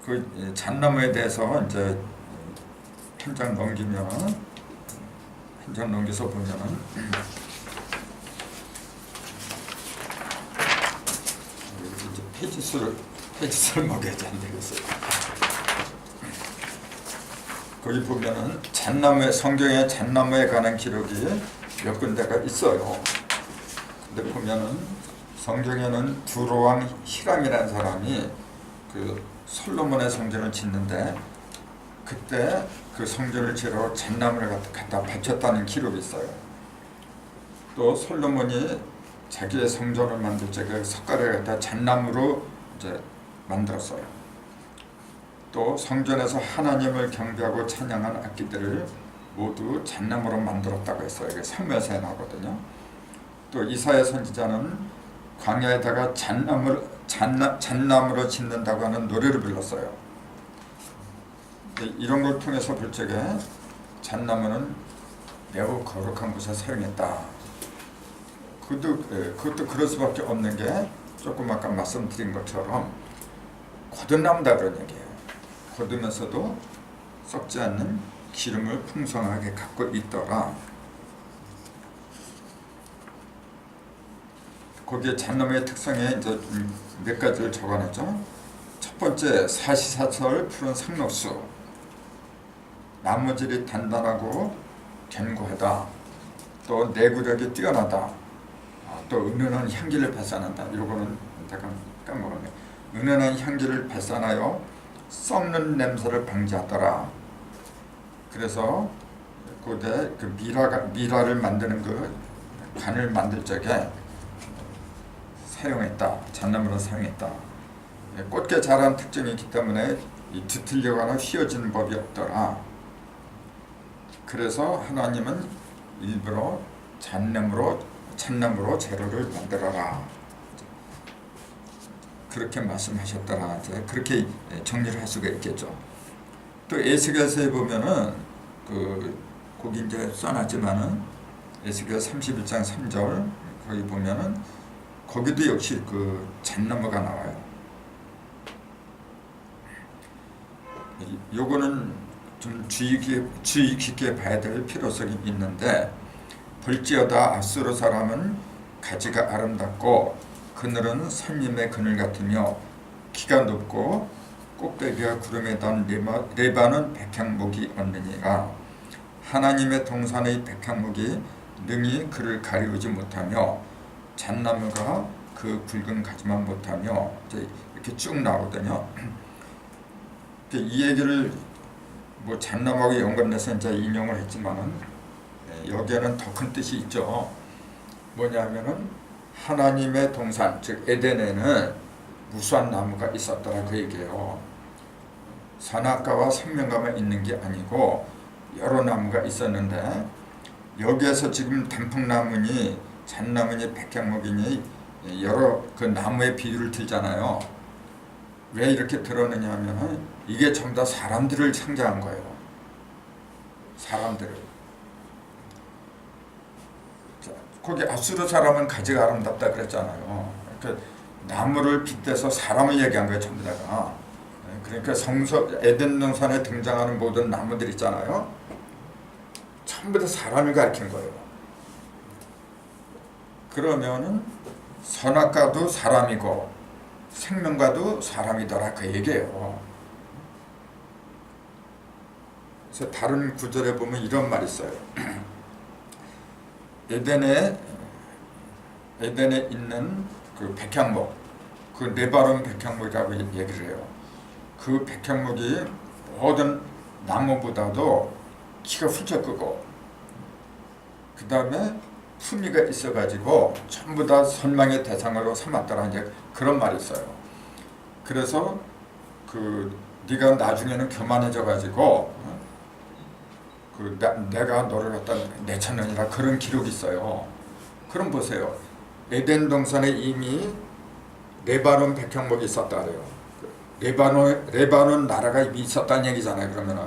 그 잣나무에 대해서 이제 한 장 넘겨서 보면은 해지수를 먹여야지 안 되겠어요. 거기 보면은 성경에 잣나무에 관한 기록이 몇 군데가 있어요. 근데 보면은 성경에는 두로왕 히람이라는 사람이 그 솔로몬의 성전을 짓는데 그때 그 성전을 지으러 잣나무를 갖다 바쳤다는 기록이 있어요. 또 솔로몬이 자기의 성전을 만들 때 그 석가래를 갖다 잣나무로 이제 만들었어요. 또 성전에서 하나님을 경배하고 찬양한 악기들을 모두 잣나무로 만들었다고 했어요. 이게 사무엘서에 나오거든요. 또 이사야 선지자는 광야에다가 잣나무로 짓는다고 하는 노래를 불렀어요. 이런 걸 통해서 볼 적에 잣나무는 매우 거룩한 곳에 사용했다. 그것도 그럴 수밖에 없는 게 조금 아까 말씀드린 것처럼 거듭나무다 그런 얘기예요. 거두면서도 썩지 않는 기름을 풍성하게 갖고 있더라. 거기에 잣나무의 특성에 이제 몇 가지를 적어냈죠. 첫 번째, 사시사철 푸른 상록수. 나무질이 단단하고 견고하다. 또 내구력이 뛰어나다. 또 은은한 향기를 발산한다. 이거는 잠깐 까먹었네. 은은한 향기를 발산하여 썩는 냄새를 방지하더라. 그래서 그때 그 미라를 만드는 그 관을 만들 적에 사용했다. 잣나무를 사용했다. 곱게 자란 특징이 있기 때문에 뒤틀려거나 휘어지는 법이 없더라. 그래서 하나님은 일부러 잣나무로 재료를 만들어라. 그렇게 말씀하셨더라. 그렇게 정리를 할 수가 있겠죠. 또 에스겔서에 보면은 거기 이제 써놨지만은 에스겔 31장 3절 거기 보면은 거기도 역시 그 잣나무가 나와요. 요거는 좀 주의 깊게 봐야 될 필요성이 있는데, 볼지어다 아수르 사람은 가지가 아름답고 그늘은 산림의 그늘 같으며 키가 높고 꼭대기가 구름에 단 레바논 백향목이 없느니라. 하나님의 동산의 백향목이 능히 그를 가리우지 못하며 잣나무가 그 굵은 가지만 못하며 이렇게 쭉 나오거든요. 이 얘기를 뭐 잣나무하고 연관해서 이제 인용을 했지만은 여기에는 더 큰 뜻이 있죠. 뭐냐면은 하나님의 동산, 즉 에덴에는 무수한 나무가 있었더라 그 얘기예요. 선악과와 생명과만 있는 게 아니고 여러 나무가 있었는데, 여기에서 지금 단풍나무니 잣나무니 백향목이니 여러 그 나무의 비유를 들잖아요. 왜 이렇게 들었느냐 하면은 이게 전부 다 사람들을 창조한 거예요. 사람들을. 거기 아수르 사람은 가지가 아름답다 그랬잖아요. 그러니까 나무를 빗대서 사람을 얘기한 거예요, 전부 다가. 그러니까 에덴 동산에 등장하는 모든 나무들 있잖아요. 전부 다 사람을 가리킨 거예요. 그러면은 선악과도 사람이고 생명과도 사람이더라 그 얘기예요. 그래서 다른 구절에 보면 이런 말이 있어요. 에덴에 있는 그 백향목, 그 레바논 백향목이라고 얘기를 해요. 그 백향목이 모든 나무보다도 키가 훌쩍 크고 그 다음에 품위가 있어가지고 전부 다 선망의 대상으로 삼았더라, 이제 그런 말이 있어요. 그래서 네가 나중에는 교만해져가지고 내가 너를 갖다 내쳤느니라 그런 기록이 있어요. 그럼 보세요. 에덴 동산에 이미 레바논 백향목이 있었다 그래요. 레바논 나라가 이미 있었다는 얘기잖아요. 그러면은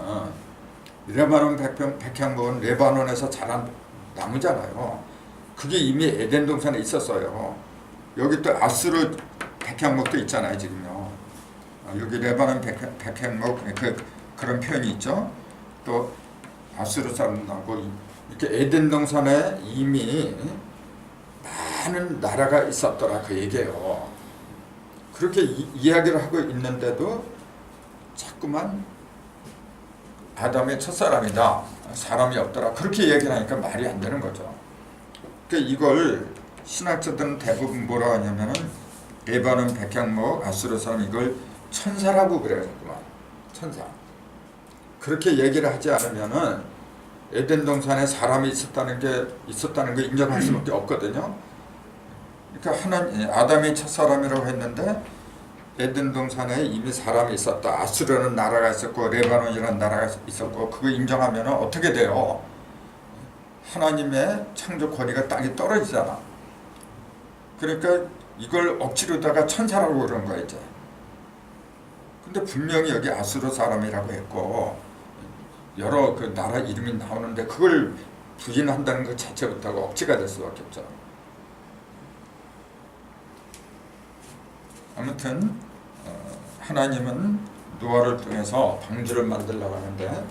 레바논 백향목은 레바논에서 자란 나무잖아요. 그게 이미 에덴 동산에 있었어요. 여기 또 아수르 백향목도 있잖아요, 지금요. 여기 레바논 백향목 그런 표현이 있죠. 또 아수르 사람하고 이렇게 에덴 동산에 이미 많은 나라가 있었더라 그 얘기예요. 그렇게 이야기를 하고 있는데도 자꾸만 아담의 첫사람이다, 사람이 없더라, 그렇게 얘기를 하니까 말이 안 되는 거죠. 그러니까 이걸 신학자들은 대부분 뭐라 하냐면은 에바는 백향목, 아수르 사람 이걸 천사라고 그래가지고만 천사. 그렇게 얘기를 하지 않으면은 에덴 동산에 사람이 있었다는 거 인정할 수밖에 없거든요. 그러니까 아담이 첫사람이라고 했는데 에덴 동산에 이미 사람이 있었다. 아수르는 나라가 있었고 레바논이라는 나라가 있었고 그거 인정하면 어떻게 돼요? 하나님의 창조 권위가 땅에 떨어지잖아. 그러니까 이걸 억지로다가 천사라고 그런 거야 이제. 근데 분명히 여기 아수르 사람이라고 했고 여러 그 나라 이름이 나오는데 그걸 부인한다는 것 자체부터가 억지가 될 수밖에 없죠. 아무튼 하나님은 노아를 통해서 방주를 만들려고 하는데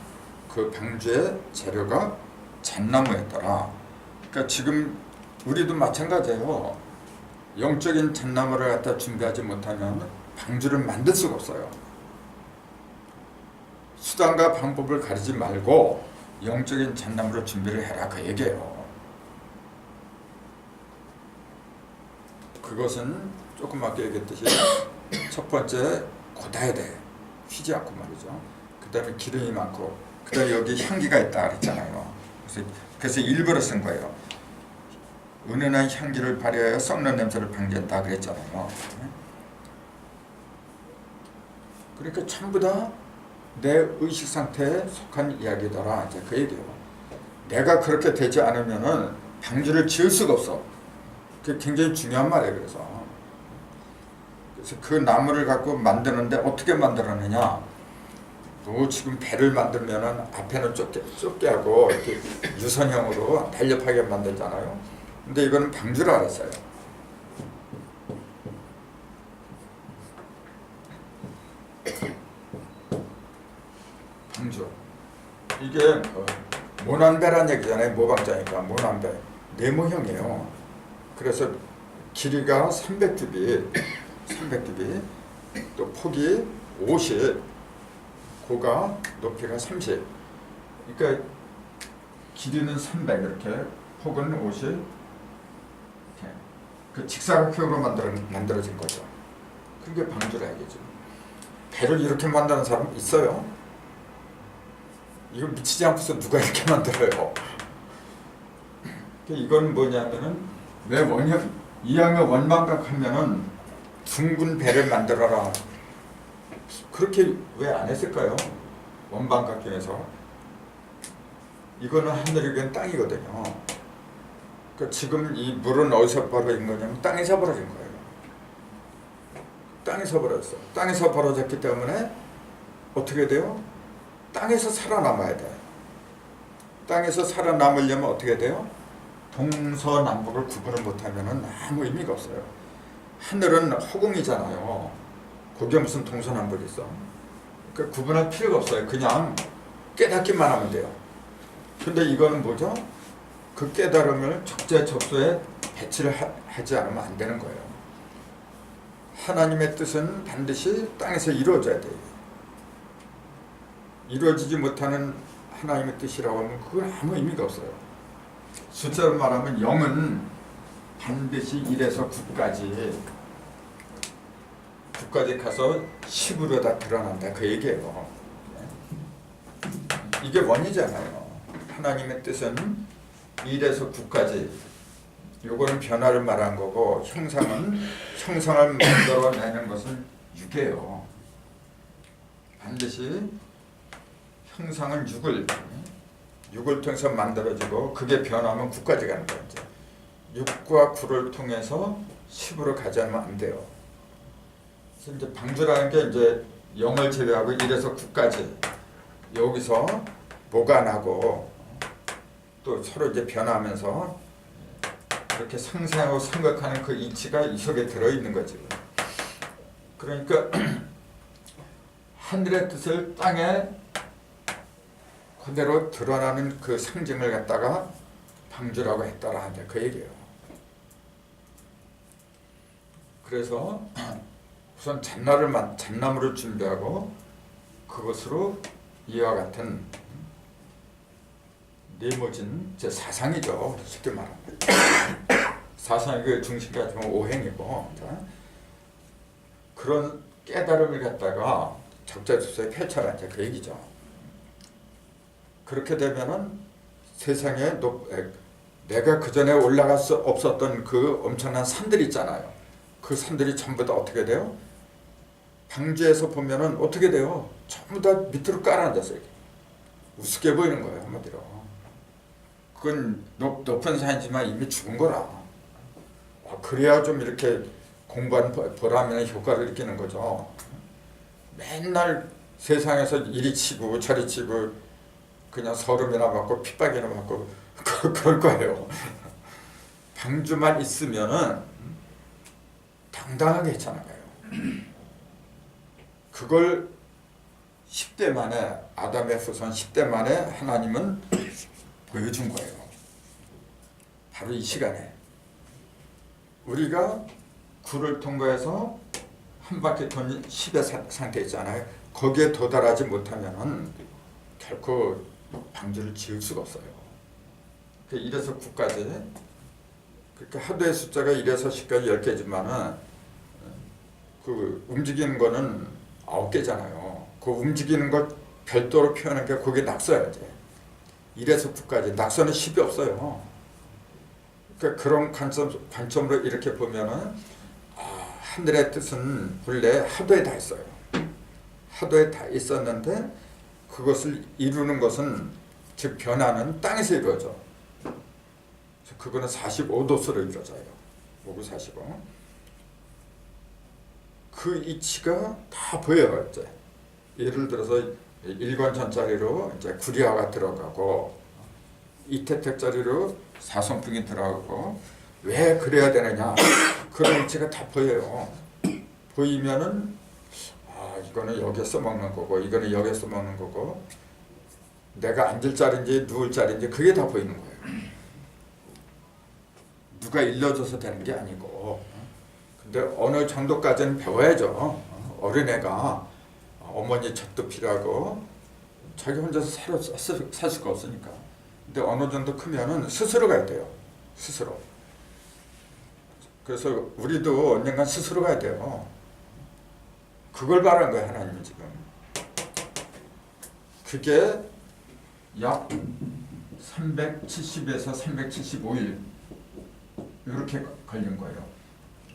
그 방주의 재료가 잣나무였더라. 그러니까 지금 우리도 마찬가지예요. 영적인 잣나무를 갖다 준비하지 못하면 방주를 만들 수가 없어요. 수단과 방법을 가리지 말고 영적인 잣나무를 준비를 해라, 그 얘기예요. 그것은 조금 아까 얘기했듯이 첫 번째 곧아야 돼. 휘지 않고 말이죠. 그 다음에 기름이 많고 그 다음에 여기 향기가 있다 그랬잖아요. 그래서 일부러 쓴 거예요. 은은한 향기를 발휘하여 썩는 냄새를 방지한다 그랬잖아요. 그러니까 전부 다 내 의식 상태에 속한 이야기더라, 이제 그 얘기예요. 내가 그렇게 되지 않으면은 방주를 지을 수가 없어. 그게 굉장히 중요한 말이에요. 그래서 그 나무를 갖고 만드는데 어떻게 만들었느냐? 또 지금 배를 만들면은 앞에는 좁게 하고 이렇게 유선형으로 날렵하게 만들잖아요. 근데 이거는 방주를 알았어요. 방주. 이게 모난배란 얘기잖아요. 모방자니까 모난배. 네모형이에요. 그래서 길이가 300규빗, 또 폭이 50, 고가 높이가 30. 그러니까 길이는 300 이렇게, 폭은 50. 이렇게. 그 직사각형으로 만들어진 거죠. 그게 방주라 얘기죠. 배를 이렇게 만드는 사람 있어요? 이거 미치지 않고서 누가 이렇게 만들어요? 이건 뭐냐면은 왜 이왕에 원망각 하면은 둥근 배를 만들어라. 그렇게 왜 안 했을까요? 원방각형에서. 이거는 하늘이건 땅이거든요. 그러니까 지금 이 물은 어디서 벌어진 거냐면 땅에서 벌어진 거예요. 땅에서 벌어졌어. 땅에서 벌어졌기 때문에 어떻게 돼요? 땅에서 살아남아야 돼. 땅에서 살아남으려면 어떻게 돼요? 동서남북을 구분을 못하면 아무 의미가 없어요. 하늘은 허공이잖아요. 거기에 무슨 동서남북이 있어. 그러니까 구분할 필요가 없어요. 그냥 깨닫기만 하면 돼요. 근데 이거는 뭐죠? 그 깨달음을 적재적소에 배치를 하지 않으면 안 되는 거예요. 하나님의 뜻은 반드시 땅에서 이루어져야 돼요. 이루어지지 못하는 하나님의 뜻이라고 하면 그건 아무 의미가 없어요. 숫자로 말하면 0은 반드시 1에서 9까지 가서 10으로 다 드러난다, 그 얘기예요. 이게 원이잖아요. 하나님의 뜻은 1에서 9까지. 요거는 변화를 말한 거고, 형상을 만들어내는 것은 6이에요. 반드시 형상은 6을 통해서 만들어지고 그게 변하면 9까지 가는 거예요. 6과 9를 통해서 10으로 가지 않으면 안 돼요. 그래서 이제 방주라는 게 이제 0을 제외하고 1에서 9까지 여기서 보관하고 또 서로 이제 변하면서 이렇게 상생하고 생각하는 그 이치가 이 속에 들어있는 거지. 그러니까 하늘의 뜻을 땅에 그대로 드러나는 그 상징을 갖다가 방주라고 했더라, 그 얘기예요. 그래서 우선 잣나무를 준비하고 그것으로 이와 같은 네모진 제 사상이죠. 쉽게 말하면 사상의 그 중심까지 보면 오행이고, 자, 그런 깨달음을 갖다가 적재적소에 펼쳐라 이제 그 얘기죠. 그렇게 되면은 세상에 내가 그 전에 올라갈 수 없었던 그 엄청난 산들 있잖아요. 그 산들이 전부 다 어떻게 돼요? 방주에서 보면은 어떻게 돼요? 전부 다 밑으로 깔아앉았어요. 우습게 보이는 거예요, 한마디로. 그건 높은 산이지만 이미 죽은 거라. 그래야 좀 이렇게 공부한 보람이나 효과를 느끼는 거죠. 맨날 세상에서 이리 치고 저리 치고 그냥 서름이나 맞고 핍박이나 맞고 그럴 거예요. 방주만 있으면은 당당하게 했잖아요. 그걸 10대 만에 아담의 후손 10대 만에 하나님은 보여준 거예요. 바로 이 시간에 우리가 굴을 통과해서 한 바퀴 돈 10의 상태 있잖아요. 거기에 도달하지 못하면은 결코 방주를 지을 수가 없어요. 1에서 9까지 그러니까 하도의 숫자가 1에서 10까지 10개지만은 그 움직이는 거는 9개잖아요. 그 움직이는 것 별도로 표현한 게 그게 낙서야지. 1에서 9까지 낙서는 10이 없어요. 그러니까 그런 관점으로 이렇게 보면은 하늘의 뜻은 본래 하도에 다 있어요. 하도에 다 있었는데 그것을 이루는 것은 즉 변화는 땅에서 이루어져. 그거는 45도수로 이루어져요. 5, 45. 그 이치가 다 보여요. 이제 예를 들어서 1권전짜리로 이제 구리화가 들어가고 이태택짜리로 사선풍이 들어가고 왜 그래야 되느냐? 그런 이치가 다 보여요. 보이면은 이거는 여기서 먹는 거고 이거는 여기서 먹는 거고 내가 앉을 자리인지 누울 자리인지 그게 다 보이는 거예요. 누가 일러줘서 되는 게 아니고. 근데 어느 정도까지는 배워야죠. 어린애가 어머니 젖도 필요하고 자기 혼자서 살 수가 없으니까. 근데 어느 정도 크면은 스스로 가야 돼요. 스스로. 그래서 우리도 언젠간 스스로 가야 돼요. 그걸 말한 거예요, 하나님은 지금. 그게 약 370에서 375일 이렇게 걸린 거예요.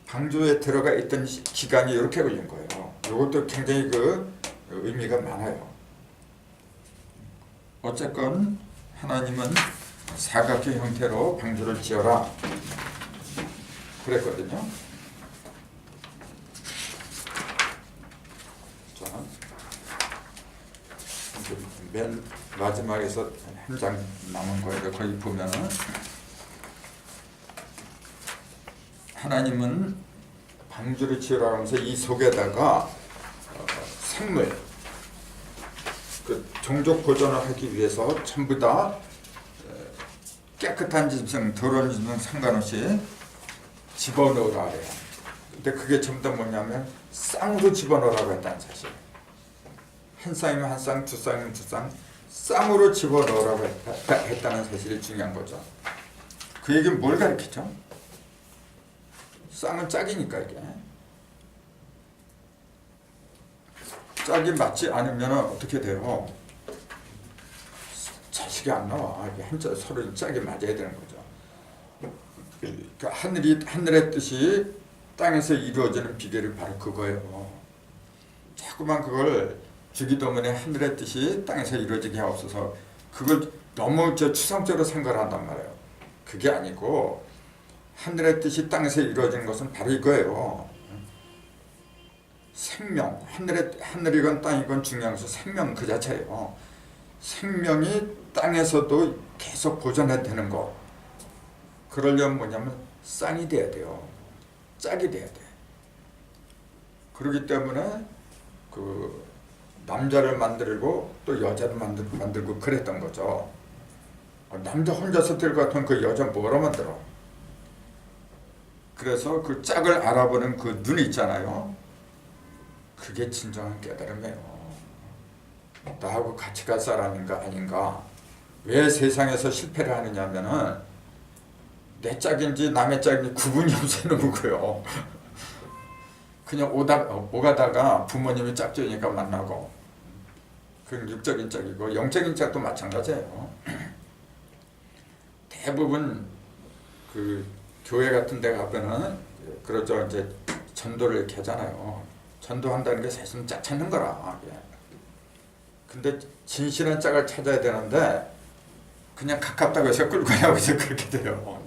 방주에 들어가 있던 기간이 이렇게 걸린 거예요. 이것도 굉장히 그 의미가 많아요. 어쨌건 하나님은 사각형 형태로 방주를 지어라 그랬거든요. 자, 맨 마지막에서 한 장 남은 거예요. 거기 보면은 하나님은 방주를 지으라 하면서 이 속에다가 생물, 그 종족 보존을 하기 위해서 전부 다 깨끗한 짐승, 더러운 짐승 상관없이 집어넣으라 그래요. 근데 그게 전부 다 뭐냐면 쌍으로 집어넣으라고 했다는 사실. 한 쌍이면 한 쌍, 두 쌍이면 두 쌍, 쌍으로 집어넣으라고 했다는 사실이 중요한 거죠. 그 얘기는 뭘 가르치죠? 쌍은 짝이니까 이게. 짝이 맞지 않으면 어떻게 돼요? 자식이 안 나와. 한자 서로 짝이 맞아야 되는 거죠. 그러니까 하늘의 뜻이 땅에서 이루어지는 비결이 바로 그거예요. 자꾸만 그걸 주기도문에 하늘의 뜻이 땅에서 이루어지게 하옵소서. 그걸 너무 추상적으로 생각을 한단 말이에요. 그게 아니고 하늘의 뜻이 땅에서 이루어지는 것은 바로 이거예요. 생명, 하늘이건 땅이건 중요한 것은 생명 그 자체예요. 생명이 땅에서도 계속 보존해야 되는 거. 그러려면 뭐냐면 쌍이 돼야 돼요. 짝이 돼야 돼. 그렇기 때문에 그 남자를 만들고 또 여자를 만들고 그랬던 거죠. 남자 혼자서 될 것 같으면 그 여자 뭐로 만들어? 그래서 그 짝을 알아보는 그 눈이 있잖아요. 그게 진정한 깨달음이에요. 나하고 같이 갈 사람인가 아닌가. 왜 세상에서 실패를 하느냐면은 내 짝인지 남의 짝인지 구분이 없어 놓은 거예요. 그냥 오가다가 부모님이 짝지니까 만나고, 그건 육적인 짝이고 영적인 짝도 마찬가지예요. 대부분 그 교회 같은 데 가면은 그러죠. 이제 전도를 이렇게 하잖아요. 전도한다는 게 사실은 짝 찾는 거라. 근데 진실한 짝을 찾아야 되는데 그냥 가깝다고 해서 끌고 가려고 해서 그렇게 돼요.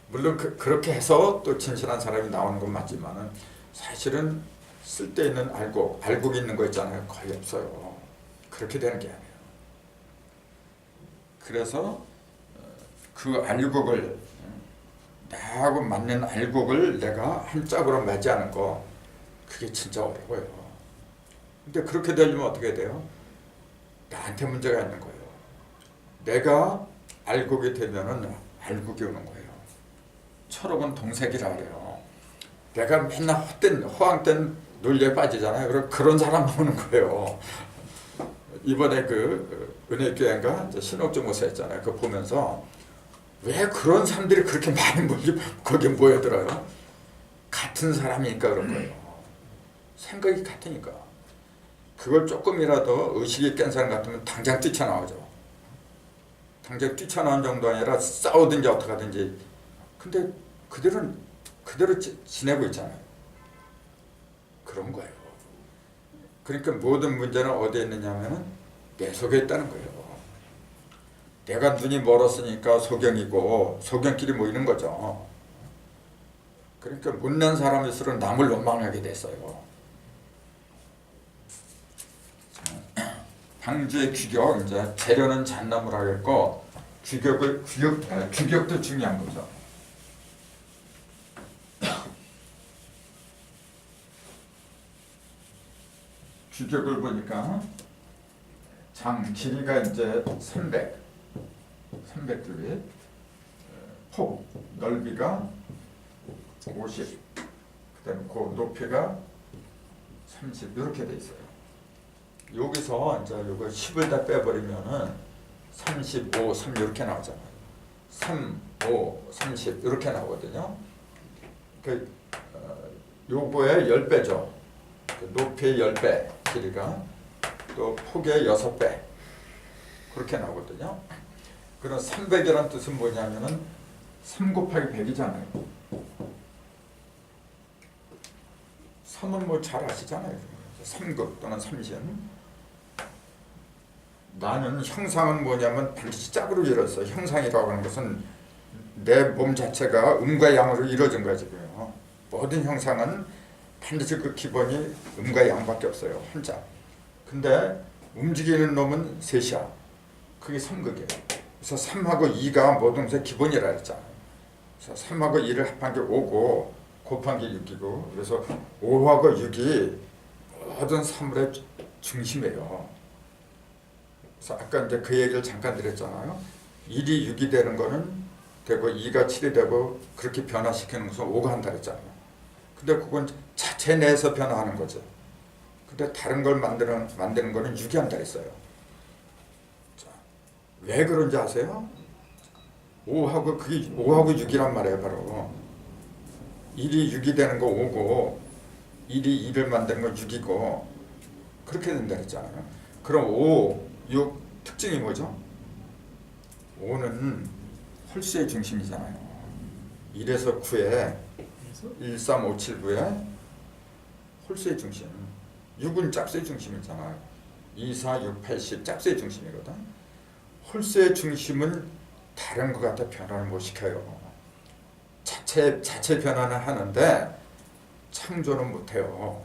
물론 그렇게 해서 또 진실한 사람이 나오는 건 맞지만은 사실은 쓸데있는 알곡 있는 거 있잖아요. 거의 없어요. 그렇게 되는 게 아니에요. 그래서 그 알곡을, 나하고 맞는 알곡을 내가 한 짝으로 맞이하는 거, 그게 진짜 어려워요. 근데 그렇게 되려면 어떻게 돼요? 나한테 문제가 있는 거예요. 내가 알곡이 되면은 알곡이 오는 거예요. 철학은 동색이라 그래요. 내가 맨날 허황된 논리에 빠지잖아요. 그럼 그런 사람 오는 거예요. 이번에 그 은혜교회인가 신옥주 목사 했잖아요. 그거 보면서 왜 그런 사람들이 그렇게 많이 거기에 모여들어요? 같은 사람이니까 그런 거예요. 생각이 같으니까. 그걸 조금이라도 의식이 깬 사람 같으면 당장 뛰쳐나오죠. 당장 뛰쳐나온 정도 아니라 싸우든지 어떻게 하든지. 근데 그대로 지내고 있잖아요. 그런 거예요. 그러니까 모든 문제는 어디에 있느냐면 내 속에 있다는 거예요. 내가 눈이 멀었으니까 소경이고 소경끼리 모이는 거죠. 그러니까 못난 사람일수록 남을 원망하게 됐어요. 방주의 규격, 이제 재료는 잣나무라 했고 규격도 중요한 거죠. 규격을 보니까 장 길이가 이제 300줄이, 폭 넓이가 50, 그다음에 그 높이가 30 이렇게 돼 있어요. 여기서 이제 요거 10을 다 빼버리면은 35, 3 이렇게 나오잖아요. 3, 5, 30 이렇게 나오거든요. 그 요거의 10배죠. 높이의 10배, 길이가 또 폭의 6배 그렇게 나오거든요. 그럼 300이라는 뜻은 뭐냐면은 3 곱하기 100이잖아요. 3은 뭐 잘 아시잖아요. 3급 또는 3신. 나는 형상은 뭐냐면 반드시 짝으로 이뤘어. 형상이라고 하는 것은 내 몸 자체가 음과 양으로 이루어진 거야 지금요. 모든 형상은 반드시 그 기본이 음과 양밖에 없어요. 한자. 근데 움직이는 놈은 셋이야. 그게 3극이에요. 그래서 3하고 2가 모든 것의 기본이라 했잖아요. 그래서 3하고 2를 합한 게 5고 곱한 게 6이고, 그래서 5하고 6이 모든 사물의 중심이에요. 그래서 아까 이제 그 얘기를 잠깐 드렸잖아요. 1이 6이 되는 거는 되고 2가 7이 되고 그렇게 변화시키는 것은 5가 한다 그랬잖아요. 근데 그건 자체 내에서 변화하는 거죠. 근데 다른 걸 만드는 거는 6이 한다 그랬어요. 자, 왜 그런지 아세요? 5하고 6이란 말이에요. 바로 1이 6이 되는 거 5고 1이 2를 만드는 건 6이고 그렇게 된다 그랬잖아요. 그럼 5, 6 특징이 뭐죠? 5는 홀수의 중심이잖아요. 1에서 9에 1, 3, 5, 7, 9에 홀수의 중심. 6은 짝수의 중심이잖아요. 2, 4, 6, 8, 10 짝수의 중심이거든. 홀수의 중심은 다른 것 같아 변화를 못 시켜요. 자체 변화는 하는데 창조는 못해요.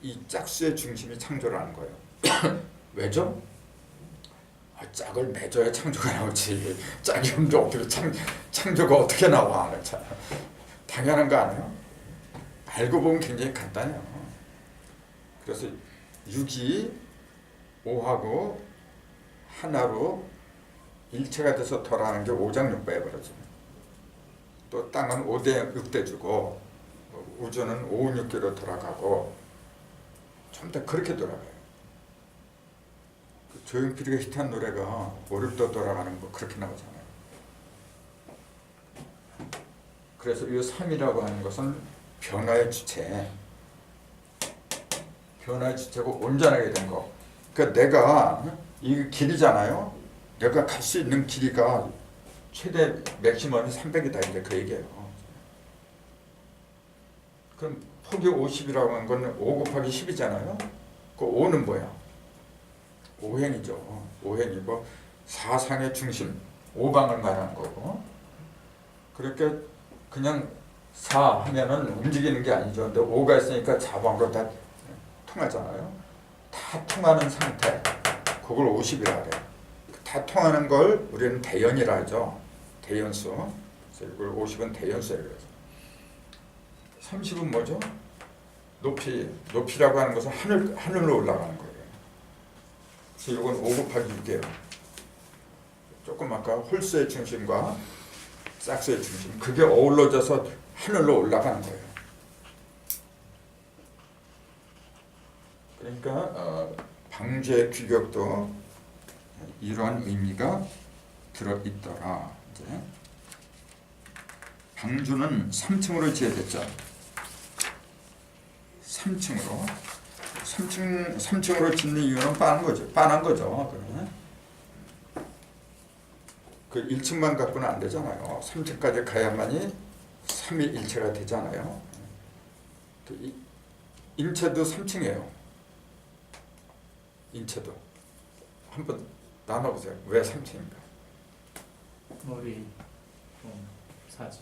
이 짝수의 중심이 창조를 하는 거예요. 왜죠? 짝을 맺어야 창조가 나오지. 짝이 없는데 어떻게 창조가 어떻게 나와? 당연한 거 아니에요? 알고 보면 굉장히 간단해요. 그래서 6이 5하고 하나로 일체가 돼서 돌아가는 게 5장 6배에 벌어져요. 또 땅은 5대 6대 주고 우주는 516개로 돌아가고 좀 더 그렇게 돌아가요. 그 조용필이가 히트한 노래가 5륙도 돌아가는 거 그렇게 나오잖아요. 그래서 이 3이라고 하는 것은 변화의 주체, 변화의 주체고 온전하게 된 거. 그러니까 내가 이 길이잖아요. 내가 갈 수 있는 길이가 최대 맥시멈이 300이다 이제 그 얘기예요. 그럼 폭이 50이라고 하는 건 5 곱하기 10이잖아요. 그 5는 뭐야? 5행이죠. 5행이고 사상의 중심, 5방을 말하는 거고. 그렇게 그냥 4 하면은 움직이는 게 아니죠. 근데 5가 있으니까 자방으로 다 통하잖아요. 다 통하는 상태, 그걸 50이라 그래요. 다 통하는 걸 우리는 대연이라 하죠. 대연수. 그래서 이걸 50은 대연수예요. 그래서 30은 뭐죠? 높이라고 하는 것은 하늘로 올라가는 거예요. 그래서 이건 5 곱하기 6이에요. 조금 아까 홀수의 중심과 싹수의 중심, 그게 어우러져서 하늘로 올라가는 거예요. 그러니까 방주의 규격도 이러한 의미가 들어있더라. 이제 방주는 3층으로 지어졌죠. 3층으로 짓는 이유는 빤한 거죠. 그러면 그 1층만 갖고는 안 되잖아요. 3층까지 가야만이 3위 일체가 되잖아요. 인체도 3층이에요. 인체도 한번 나눠보세요. 왜 3층인가? 머리, 몸, 사지.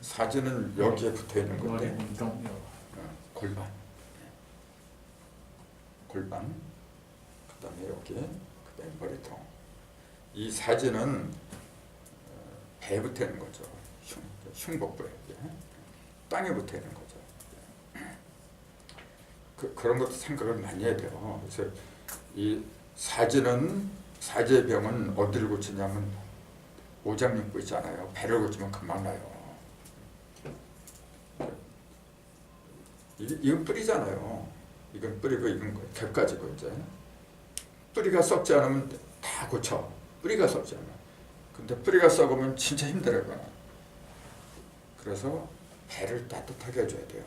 사지는 여기에 붙어 있는 머리, 건데 몸, 똥, 골반, 그다음에 여기, 그다음에 머리통. 이 사지는 배에 붙어 있는 거죠. 흉복부에 땅에 붙어 있는 거죠. 그런 것도 생각을 많이 해야 돼요. 그래서 이 사지의 병은 어디를 고치냐면 오장육부 있잖아요. 배를 고치면 금방 나요. 이건 뿌리잖아요. 이건 뿌리고 이건 겹가지고 이제 뿌리가 썩지 않으면 다 고쳐. 뿌리가 썩지 않아. 근데 뿌리가 썩으면 진짜 힘들어요. 그래서 배를 따뜻하게 해줘야 돼요.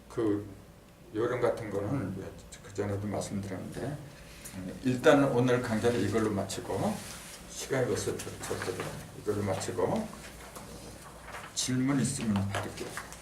그 요령 같은 거는 그 전에도 말씀드렸는데 일단 오늘 강좌는 이걸로 마치고 시간이 벌써 졌거든요. 이걸로 마치고 질문 있으면 받을게요.